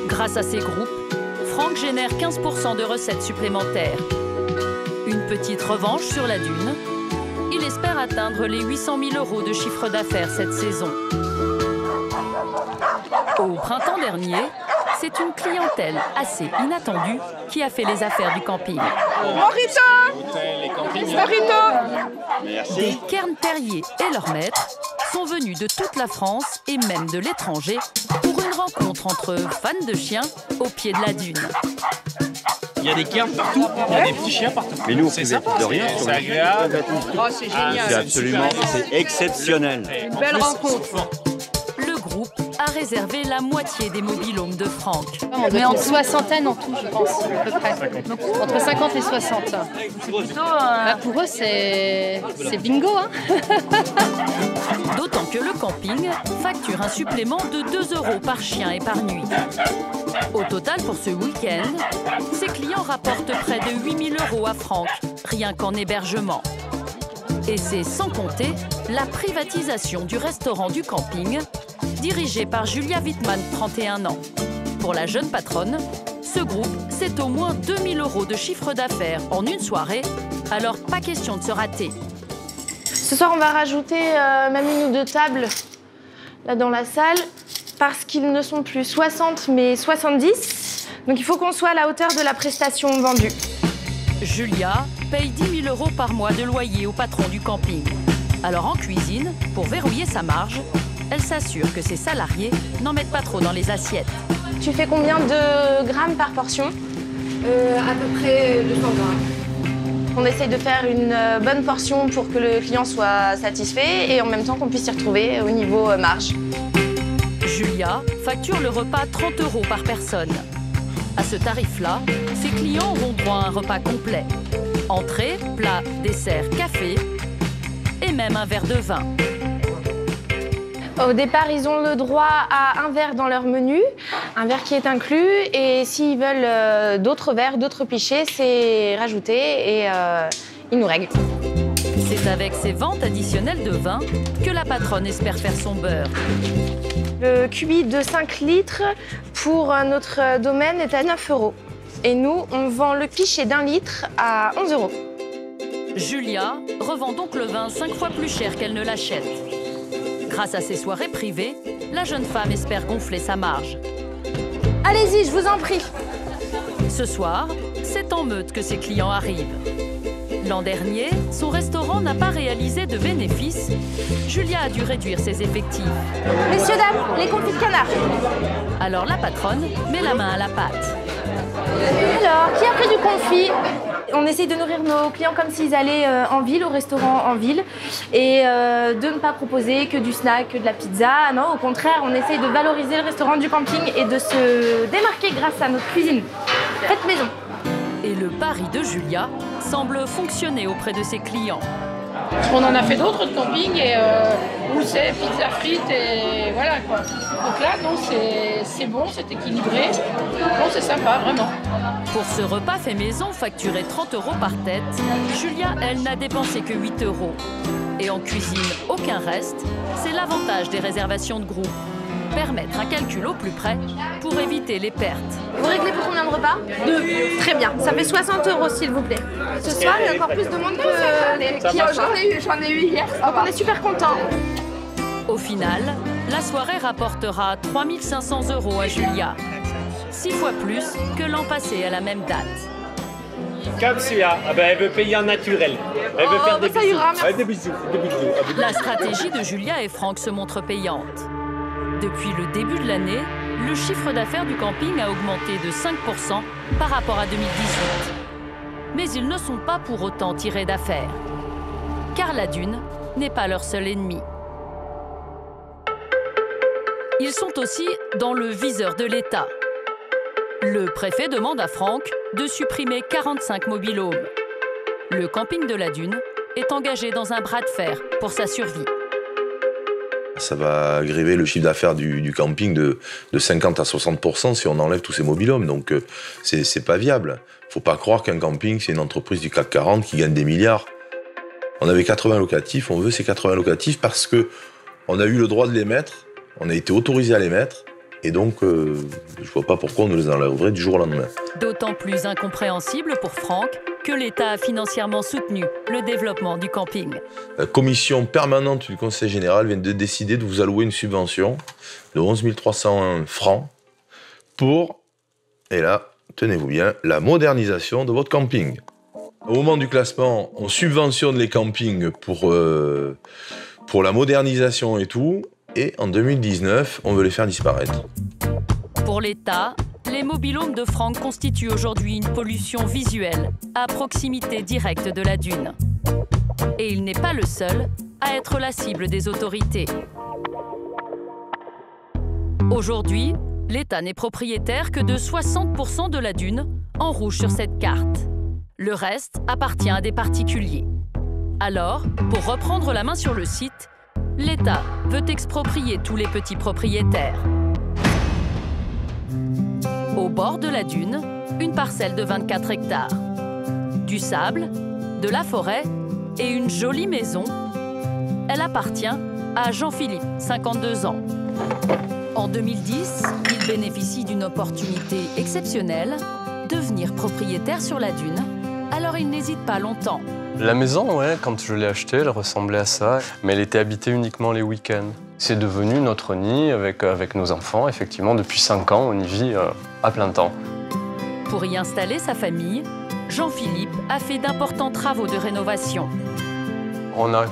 Grâce à ces groupes, Franck génère 15% de recettes supplémentaires. Une petite revanche sur la dune. Il espère atteindre les 800 000 € de chiffre d'affaires cette saison. Au printemps dernier, c'est une clientèle assez inattendue qui a fait les affaires du camping. Des Cairns terriers et leurs maîtres sont venus de toute la France et même de l'étranger pour une rencontre entre fans de chiens au pied de la dune. Il y a des cairns partout, il y a des petits chiens partout. Mais nous, on c'est pouvait sympa, de rien. c'est agréable. Oh, c'est génial. C'est absolument, c'est exceptionnel. Une belle rencontre. Le groupe a réservé la moitié des mobil-homes de Franck. Mais en soixantaine en tout, je pense, à peu près. Entre 50 et 60. Pour eux, c'est bingo. Hein. D'autant que le camping facture un supplément de 2 € par chien et par nuit. Au total, pour ce week-end, ses clients rapportent près de 8 000 € à Franck, rien qu'en hébergement. Et c'est sans compter la privatisation du restaurant du camping, dirigé par Julia Wittmann, 31 ans. Pour la jeune patronne, ce groupe, c'est au moins 2 000 € de chiffre d'affaires en une soirée, alors pas question de se rater. Ce soir, on va rajouter même 1 ou 2 tables là dans la salle parce qu'ils ne sont plus 60 mais 70. Donc il faut qu'on soit à la hauteur de la prestation vendue. Julia paye 10 000 € par mois de loyer au patron du camping. Alors en cuisine, pour verrouiller sa marge, elle s'assure que ses salariés n'en mettent pas trop dans les assiettes. Tu fais combien de grammes par portion? À peu près 200 grammes. On essaye de faire une bonne portion pour que le client soit satisfait et en même temps qu'on puisse s'y retrouver au niveau marge. Julia facture le repas 30 € par personne. À ce tarif-là, ses clients auront droit à un repas complet. Entrée, plat, dessert, café et même un verre de vin. Au départ, ils ont le droit à un verre dans leur menu, un verre qui est inclus. Et s'ils veulent d'autres verres, d'autres pichets, c'est rajouté et ils nous règlent. C'est avec ces ventes additionnelles de vin que la patronne espère faire son beurre. Le cubi de 5 litres pour notre domaine est à 9 €. Et nous, on vend le pichet d'1 litre à 11 €. Julia revend donc le vin 5 fois plus cher qu'elle ne l'achète. Grâce à ses soirées privées, la jeune femme espère gonfler sa marge. Allez-y, je vous en prie. Ce soir, c'est en meute que ses clients arrivent. L'an dernier, son restaurant n'a pas réalisé de bénéfices. Julia a dû réduire ses effectifs. Messieurs, dames, les confits de canard. Alors la patronne met la main à la pâte. Alors, qui a pris du confit? On essaye de nourrir nos clients comme s'ils allaient en ville, au restaurant en ville, et de ne pas proposer que du snack, que de la pizza. Non, au contraire, on essaye de valoriser le restaurant du camping et de se démarquer grâce à notre cuisine faite maison. Et le pari de Julia semble fonctionner auprès de ses clients. On en a fait d'autres de camping et où c'est pizza frites et voilà quoi. Donc là, non, c'est bon, c'est équilibré. Non, c'est sympa, vraiment. Pour ce repas fait maison facturé 30 € par tête, Julia, elle, n'a dépensé que 8 €. Et en cuisine, aucun reste. C'est l'avantage des réservations de groupe. Permettre un calcul au plus près pour éviter les pertes. Vous réglez pour combien de repas? 2. Très bien, ça fait 60 € s'il vous plaît. Ce soir, il y a encore plus de monde que les clients. J'en ai eu hier. Donc on est super contents. Au final, la soirée rapportera 3 500 € à Julia. 6 fois plus que l'an passé à la même date. Comme celui-là, elle veut payer en naturel. Elle veut faire des bisous. Ira, des bisous. La stratégie de Julia et Franck se montre payante. Depuis le début de l'année, le chiffre d'affaires du camping a augmenté de 5% par rapport à 2018. Mais ils ne sont pas pour autant tirés d'affaire. Car la dune n'est pas leur seul ennemi. Ils sont aussi dans le viseur de l'État. Le préfet demande à Franck de supprimer 45 mobil-homes. Le camping de la Dune est engagé dans un bras de fer pour sa survie. Ça va gréver le chiffre d'affaires du camping de 50 à 60% si on enlève tous ces mobil-homes. Donc c'est pas viable. Faut pas croire qu'un camping, c'est une entreprise du CAC 40 qui gagne des milliards. On avait 80 locatifs, on veut ces 80 locatifs parce que on a eu le droit de les mettre, on a été autorisé à les mettre, et donc je vois pas pourquoi on nous les enlèverait du jour au lendemain. D'autant plus incompréhensible pour Franck que l'État a financièrement soutenu le développement du camping. La commission permanente du Conseil général vient de décider de vous allouer une subvention de 11 301 francs pour, et là, tenez-vous bien, la modernisation de votre camping. Au moment du classement, on subventionne les campings pour la modernisation et tout, et en 2019, on veut les faire disparaître. Pour l'État, les mobil-homes de Franck constituent aujourd'hui une pollution visuelle à proximité directe de la dune. Et il n'est pas le seul à être la cible des autorités. Aujourd'hui, l'État n'est propriétaire que de 60% de la dune, en rouge sur cette carte. Le reste appartient à des particuliers. Alors, pour reprendre la main sur le site, l'État veut exproprier tous les petits propriétaires. Au bord de la dune, une parcelle de 24 hectares. Du sable, de la forêt et une jolie maison. Elle appartient à Jean-Philippe, 52 ans. En 2010, il bénéficie d'une opportunité exceptionnelle, devenir propriétaire sur la dune. Alors il n'hésite pas longtemps. La maison, ouais, quand je l'ai achetée, elle ressemblait à ça, mais elle était habitée uniquement les week-ends. C'est devenu notre nid avec nos enfants. Effectivement, depuis 5 ans, on y vit à plein temps. Pour y installer sa famille, Jean-Philippe a fait d'importants travaux de rénovation. On a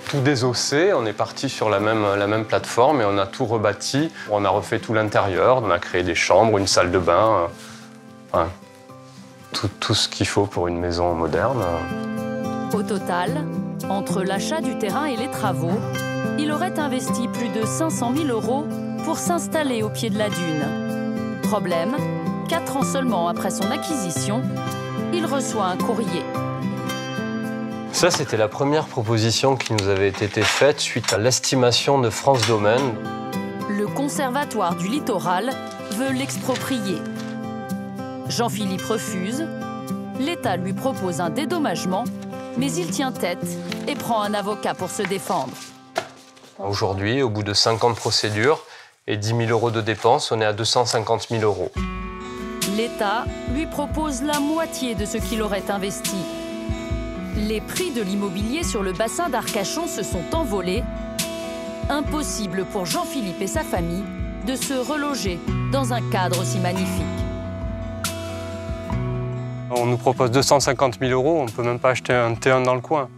tout désossé, on est parti sur la même plateforme et on a tout rebâti. On a refait tout l'intérieur, on a créé des chambres, une salle de bain, tout ce qu'il faut pour une maison moderne. Au total, entre l'achat du terrain et les travaux, il aurait investi plus de 500 000 € pour s'installer au pied de la dune. Problème, 4 ans seulement après son acquisition, il reçoit un courrier. Ça, c'était la première proposition qui nous avait été faite suite à l'estimation de France Domaine. Le Conservatoire du littoral veut l'exproprier. Jean-Philippe refuse. L'État lui propose un dédommagement, mais il tient tête et prend un avocat pour se défendre. Aujourd'hui, au bout de 5 ans de procédure et 10 000 € de dépenses, on est à 250 000 €. L'État lui propose la moitié de ce qu'il aurait investi. Les prix de l'immobilier sur le bassin d'Arcachon se sont envolés. Impossible pour Jean-Philippe et sa famille de se reloger dans un cadre aussi magnifique. On nous propose 250 000 €, on ne peut même pas acheter un T1 dans le coin.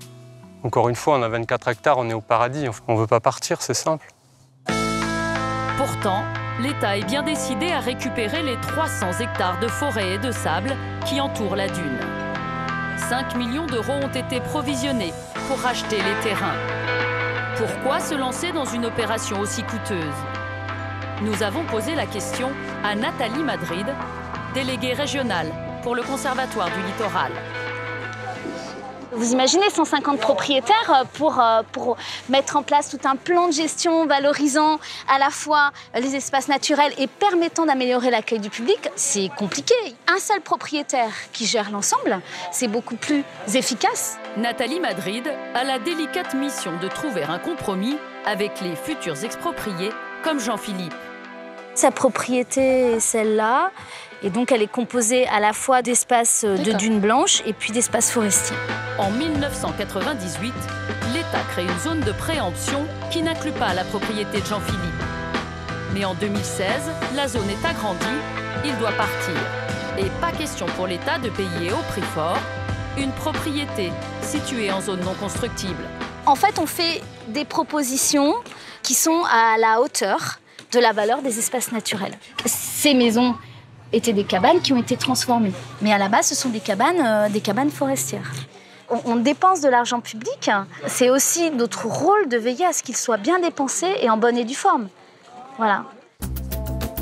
Encore une fois, on a 24 hectares, on est au paradis, on ne veut pas partir, c'est simple. Pourtant, l'État est bien décidé à récupérer les 300 hectares de forêt et de sable qui entourent la dune. 5 millions d'euros ont été provisionnés pour racheter les terrains. Pourquoi se lancer dans une opération aussi coûteuse? Nous avons posé la question à Nathalie Madrid, déléguée régionale pour le Conservatoire du littoral. Vous imaginez 150 propriétaires pour mettre en place tout un plan de gestion valorisant à la fois les espaces naturels et permettant d'améliorer l'accueil du public, c'est compliqué. Un seul propriétaire qui gère l'ensemble, c'est beaucoup plus efficace. Nathalie Madrid a la délicate mission de trouver un compromis avec les futurs expropriés comme Jean-Philippe. Sa propriété est celle-là, et donc elle est composée à la fois d'espaces de dunes blanches et puis d'espaces forestiers. En 1998, l'État crée une zone de préemption qui n'inclut pas la propriété de Jean-Philippe. Mais en 2016, la zone est agrandie, il doit partir. Et pas question pour l'État de payer au prix fort une propriété située en zone non constructible. En fait, on fait des propositions qui sont à la hauteur de la valeur des espaces naturels. Ces maisons étaient des cabanes qui ont été transformées. Mais à la base, ce sont des cabanes forestières. On dépense de l'argent public. C'est aussi notre rôle de veiller à ce qu'il soit bien dépensé et en bonne et due forme. Voilà.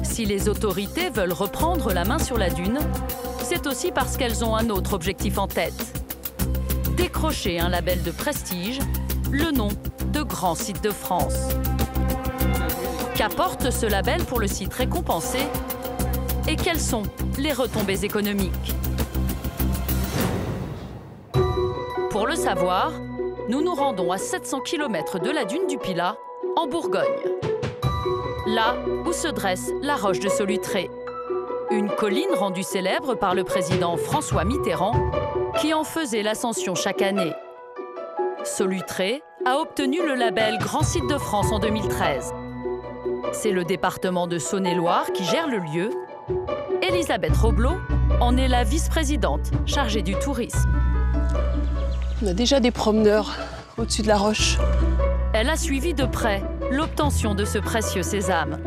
Si les autorités veulent reprendre la main sur la dune, c'est aussi parce qu'elles ont un autre objectif en tête. Décrocher un label de prestige, le nom de Grand Site de France. Qu'apporte ce label pour le site récompensé et quelles sont les retombées économiques? Pour le savoir, nous nous rendons à 700 km de la dune du Pilat, en Bourgogne. Là où se dresse la roche de Solutré. Une colline rendue célèbre par le président François Mitterrand qui en faisait l'ascension chaque année. Solutré a obtenu le label Grand Site de France en 2013. C'est le département de Saône-et-Loire qui gère le lieu. Elisabeth Roblot en est la vice-présidente chargée du tourisme. On a déjà des promeneurs au-dessus de la roche. Elle a suivi de près l'obtention de ce précieux sésame.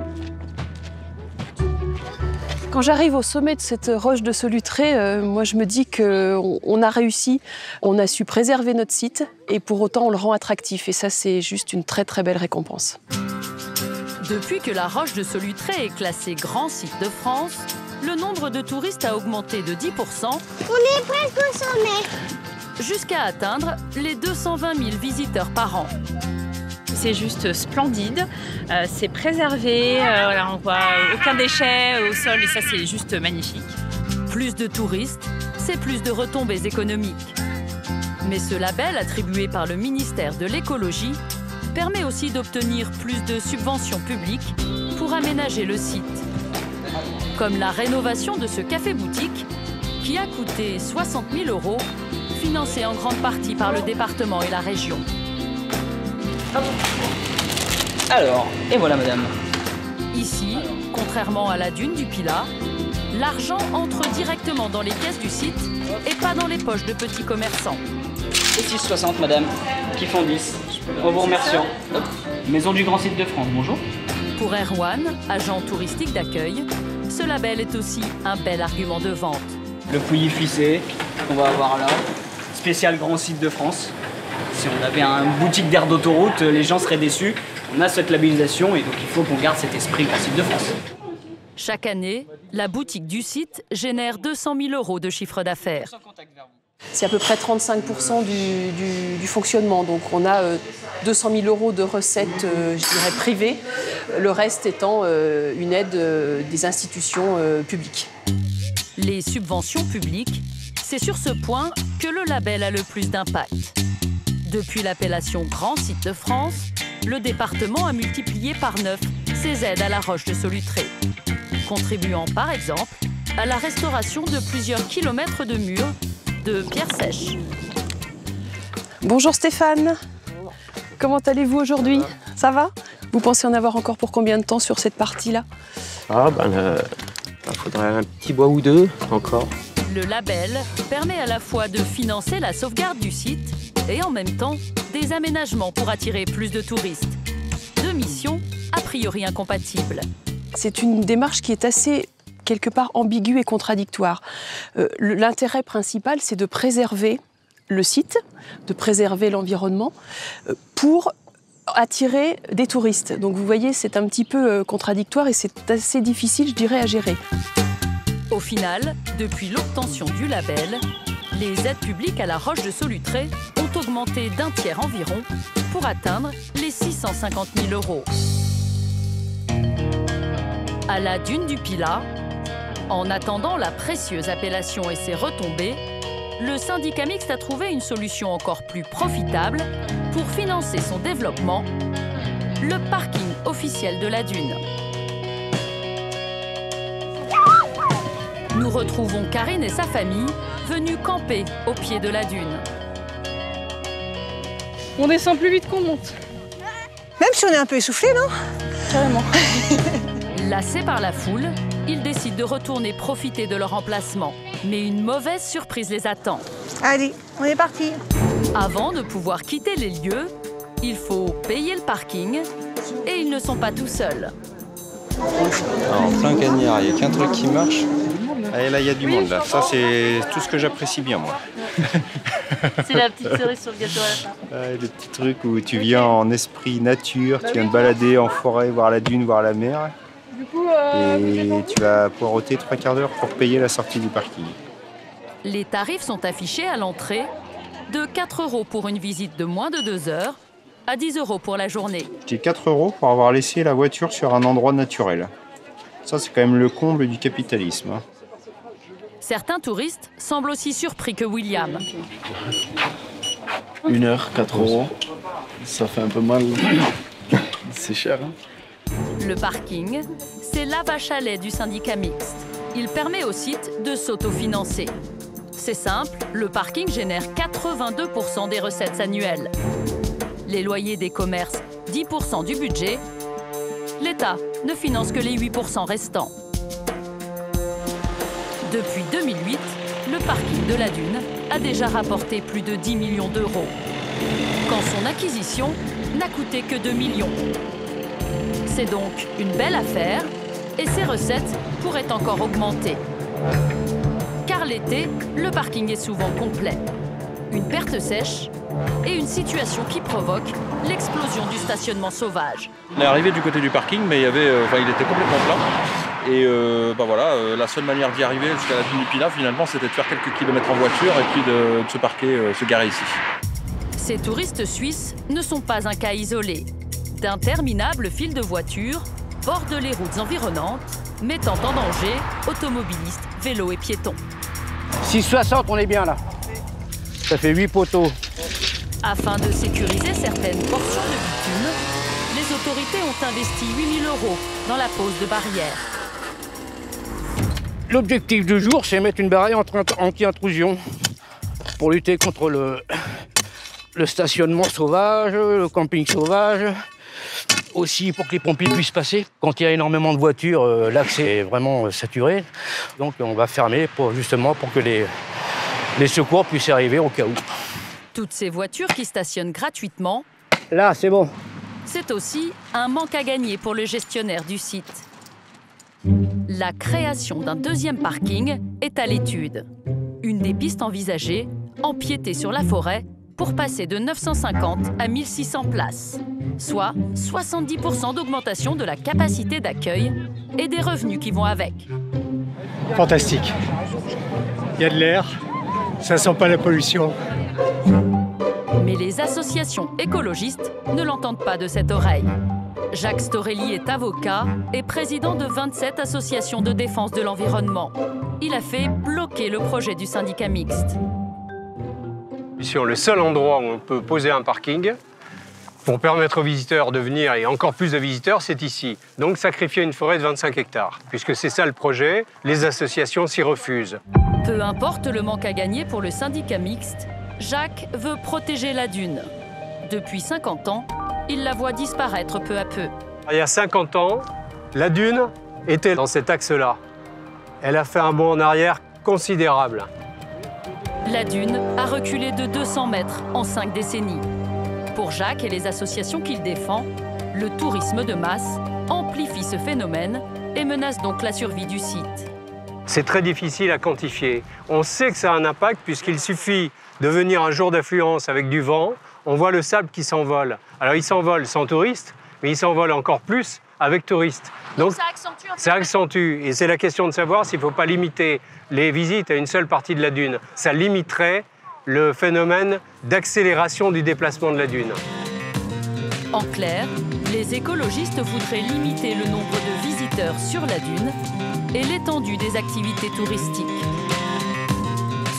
Quand j'arrive au sommet de cette roche de Solutré, moi je me dis qu'on a réussi, on a su préserver notre site et pour autant on le rend attractif. Et ça c'est juste une très très belle récompense. Depuis que la roche de Solutré est classée Grand Site de France, le nombre de touristes a augmenté de 10%. On est presque au sommet. Jusqu'à atteindre les 220 000 visiteurs par an. C'est juste splendide, c'est préservé, voilà, on voit aucun déchet au sol et ça c'est juste magnifique. Plus de touristes, c'est plus de retombées économiques. Mais ce label attribué par le ministère de l'écologie permet aussi d'obtenir plus de subventions publiques pour aménager le site. Comme la rénovation de ce café-boutique qui a coûté 60 000 €, financé en grande partie par le département et la région. Alors, et voilà madame. Ici, contrairement à la dune du Pilat, l'argent entre directement dans les caisses du site et pas dans les poches de petits commerçants. Et 6,60 madame, qui font 10. En vous remerciant. Hop. Maison du Grand Site de France, bonjour. Pour Erwan, agent touristique d'accueil, ce label est aussi un bel argument de vente. Le pouilly fissé qu'on va avoir là, spécial Grand Site de France. Si on avait une boutique d'air d'autoroute, les gens seraient déçus. On a cette labellisation et donc il faut qu'on garde cet esprit Grand Site de France. Chaque année, la boutique du site génère 200 000 € de chiffre d'affaires. C'est à peu près 35% du fonctionnement. Donc on a 200 000 € de recettes, je dirais, privées. Le reste étant une aide des institutions publiques. Les subventions publiques, c'est sur ce point que le label a le plus d'impact. Depuis l'appellation Grand Site de France, le département a multiplié par 9 ses aides à la roche de Solutré, contribuant par exemple à la restauration de plusieurs kilomètres de murs de pierre sèche. Bonjour Stéphane, comment allez-vous aujourd'hui? Ça va? Vous pensez en avoir encore pour combien de temps sur cette partie-là? Ah faudrait un petit bois ou deux encore. Le label permet à la fois de financer la sauvegarde du site et en même temps des aménagements pour attirer plus de touristes. Deux missions a priori incompatibles. C'est une démarche qui est assez, quelque part, ambiguë et contradictoire. L'intérêt principal, c'est de préserver le site, de préserver l'environnement pour attirer des touristes. Donc vous voyez, c'est un petit peu contradictoire et c'est assez difficile, je dirais, à gérer. Au final, depuis l'obtention du label, les aides publiques à la roche de Solutré ont augmenté d'un tiers environ pour atteindre les 650 000 €. À la dune du Pilat, en attendant la précieuse appellation et ses retombées, le syndicat mixte a trouvé une solution encore plus profitable pour financer son développement, le parking officiel de la dune. Nous retrouvons Karine et sa famille venus camper au pied de la dune. On descend plus vite qu'on monte. Même si on est un peu essoufflé, non? Carrément. Lassés par la foule, ils décident de retourner profiter de leur emplacement. Mais une mauvaise surprise les attend. Allez, on est parti. Avant de pouvoir quitter les lieux, il faut payer le parking et ils ne sont pas tout seuls. Alors, en plein cagnard, il n'y a qu'un truc qui marche. Et là, il y a du monde, là. Ça, c'est tout ce que j'apprécie bien, moi. C'est la petite cerise sur le gâteau à la fin. Le petit truc où tu viens en esprit nature, tu viens te balader en forêt, voir la dune, voir la mer. Et tu vas poireauter 3/4 d'heure pour payer la sortie du parking. Les tarifs sont affichés à l'entrée de 4 € pour une visite de moins de 2 heures à 10 € pour la journée. C'était 4 € pour avoir laissé la voiture sur un endroit naturel. Ça, c'est quand même le comble du capitalisme. Certains touristes semblent aussi surpris que William. 1 heure, 4 €. Ça fait un peu mal. C'est cher, hein? Le parking, c'est la vache à lait du syndicat mixte. Il permet au site de s'autofinancer. C'est simple, le parking génère 82% des recettes annuelles. Les loyers des commerces, 10% du budget. L'État ne finance que les 8% restants. Depuis 2008, le parking de la Dune a déjà rapporté plus de 10 millions d'euros, quand son acquisition n'a coûté que 2 millions. C'est donc une belle affaire et ses recettes pourraient encore augmenter. Car l'été, le parking est souvent complet. Une perte sèche et une situation qui provoque l'explosion du stationnement sauvage. On est arrivé du côté du parking, mais il était complètement plein. Et voilà, la seule manière d'y arriver jusqu'à la dune du Pilat, finalement, c'était de faire quelques kilomètres en voiture et puis de se parquer, se garer ici. Ces touristes suisses ne sont pas un cas isolé. D'interminables files de voitures bordent les routes environnantes, mettant en danger automobilistes, vélos et piétons. 6,60, on est bien là. Ça fait 8 poteaux. Afin de sécuriser certaines portions de bitume, les autorités ont investi 8 000 € dans la pose de barrières. L'objectif du jour, c'est mettre une barrière anti-intrusion pour lutter contre le stationnement sauvage, le camping sauvage, aussi pour que les pompiers puissent passer. Quand il y a énormément de voitures, l'accès est vraiment saturé. Donc on va fermer justement pour que les secours puissent arriver au cas où. Toutes ces voitures qui stationnent gratuitement, là, c'est bon. C'est aussi un manque à gagner pour le gestionnaire du site. La création d'un deuxième parking est à l'étude. Une des pistes envisagées, empiéter sur la forêt pour passer de 950 à 1600 places, soit 70% d'augmentation de la capacité d'accueil et des revenus qui vont avec. Fantastique. Il y a de l'air, ça sent pas la pollution. Mais les associations écologistes ne l'entendent pas de cette oreille. Jacques Storelli est avocat et président de 27 associations de défense de l'environnement. Il a fait bloquer le projet du syndicat mixte. Sur le seul endroit où on peut poser un parking, pour permettre aux visiteurs de venir et encore plus de visiteurs, c'est ici. Donc sacrifier une forêt de 25 hectares. Puisque c'est ça le projet, les associations s'y refusent. Peu importe le manque à gagner pour le syndicat mixte, Jacques veut protéger la dune. Depuis 50 ans, il la voit disparaître peu à peu. Il y a 50 ans, la dune était dans cet axe-là. Elle a fait un bond en arrière considérable. La dune a reculé de 200 mètres en 5 décennies. Pour Jacques et les associations qu'il défend, le tourisme de masse amplifie ce phénomène et menace donc la survie du site. C'est très difficile à quantifier. On sait que ça a un impact puisqu'il suffit de venir un jour d'affluence avec du vent, on voit le sable qui s'envole. Alors il s'envole sans touristes, mais il s'envole encore plus avec touristes. Donc ça accentue un peu. Ça accentue. Et c'est la question de savoir s'il ne faut pas limiter les visites à une seule partie de la dune. Ça limiterait le phénomène d'accélération du déplacement de la dune. En clair, les écologistes voudraient limiter le nombre de visiteurs sur la dune et l'étendue des activités touristiques.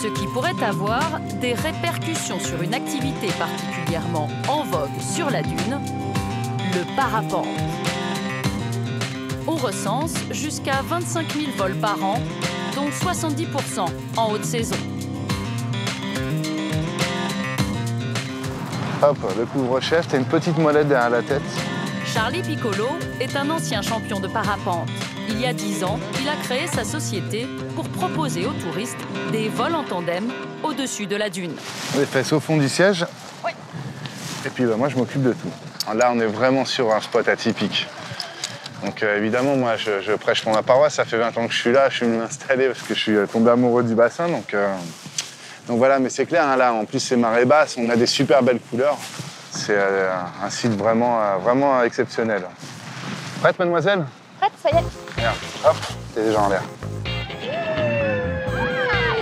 Ce qui pourrait avoir des répercussions sur une activité particulièrement en vogue sur la dune, le parapente. On recense jusqu'à 25 000 vols par an, dont 70% en haute saison. Hop, le couvre-chef, t'as une petite molette derrière la tête. Charlie Piccolo est un ancien champion de parapente. Il y a 10 ans, il a créé sa société pour proposer aux touristes des vols en tandem au-dessus de la dune. Les fesses au fond du siège. Oui. Et puis moi, je m'occupe de tout. Là, on est vraiment sur un spot atypique. Donc évidemment, moi, je prêche pour ma paroisse. Ça fait 20 ans que je suis là. Je suis venu m'installer parce que je suis tombé amoureux du bassin. Donc voilà, mais c'est clair, hein, là, en plus, c'est marée basse. On a des super belles couleurs. C'est un site vraiment exceptionnel. Prête, mademoiselle? Prête, ça y est. Regarde, hop, t'es déjà en l'air.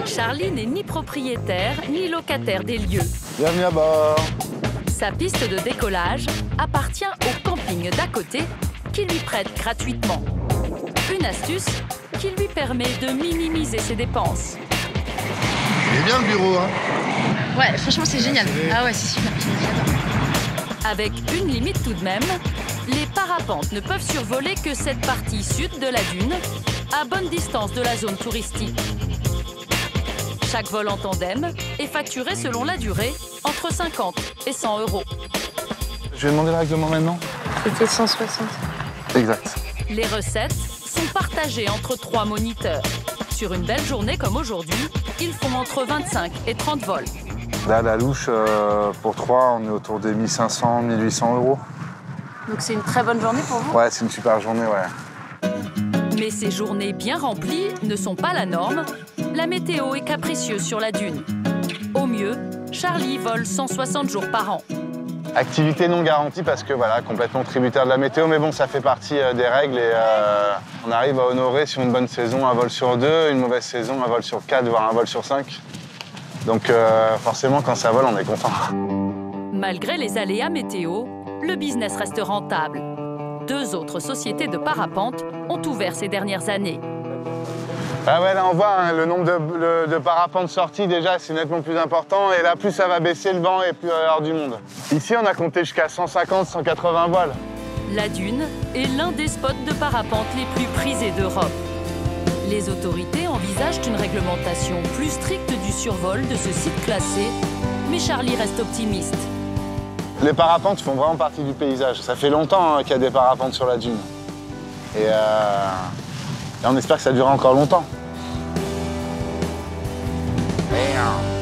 Charlie n'est ni propriétaire ni locataire des lieux. Bienvenue à bord. Sa piste de décollage appartient au camping d'à côté qui lui prête gratuitement. Une astuce qui lui permet de minimiser ses dépenses. Il est bien le bureau, hein? Ouais, franchement, c'est génial. Ah ouais, c'est super. Avec une limite tout de même, les parapentes ne peuvent survoler que cette partie sud de la dune, à bonne distance de la zone touristique. Chaque vol en tandem est facturé selon la durée, entre 50 et 100 €. Je vais demander le règlement maintenant. C'était 160. Exact. Les recettes sont partagées entre 3 moniteurs. Sur une belle journée comme aujourd'hui, ils font entre 25 et 30 vols. Là, la louche, pour 3, on est autour des 1500, 1800 €. Donc c'est une très bonne journée pour vous? Ouais, c'est une super journée, ouais. Mais ces journées bien remplies ne sont pas la norme. La météo est capricieuse sur la dune. Au mieux, Charlie vole 160 jours par an. Activité non garantie parce que voilà, complètement tributaire de la météo, mais bon, ça fait partie des règles et on arrive à honorer sur une bonne saison un vol sur 2, une mauvaise saison un vol sur 4, voire un vol sur 5. Donc forcément, quand ça vole, on est content. Malgré les aléas météo, le business reste rentable. 2 autres sociétés de parapente ont ouvert ces dernières années. Ah ouais, là on voit hein, le nombre de parapentes sortis déjà, c'est nettement plus important. Et là, plus ça va baisser le vent et plus il va y avoir du monde. Ici, on a compté jusqu'à 150, 180 voiles. La dune est l'un des spots de parapente les plus prisés d'Europe. Les autorités envisagent une réglementation plus stricte du survol de ce site classé, mais Charlie reste optimiste. Les parapentes font vraiment partie du paysage. Ça fait longtemps hein, qu'il y a des parapentes sur la dune. Et on espère que ça durera encore longtemps. Merde.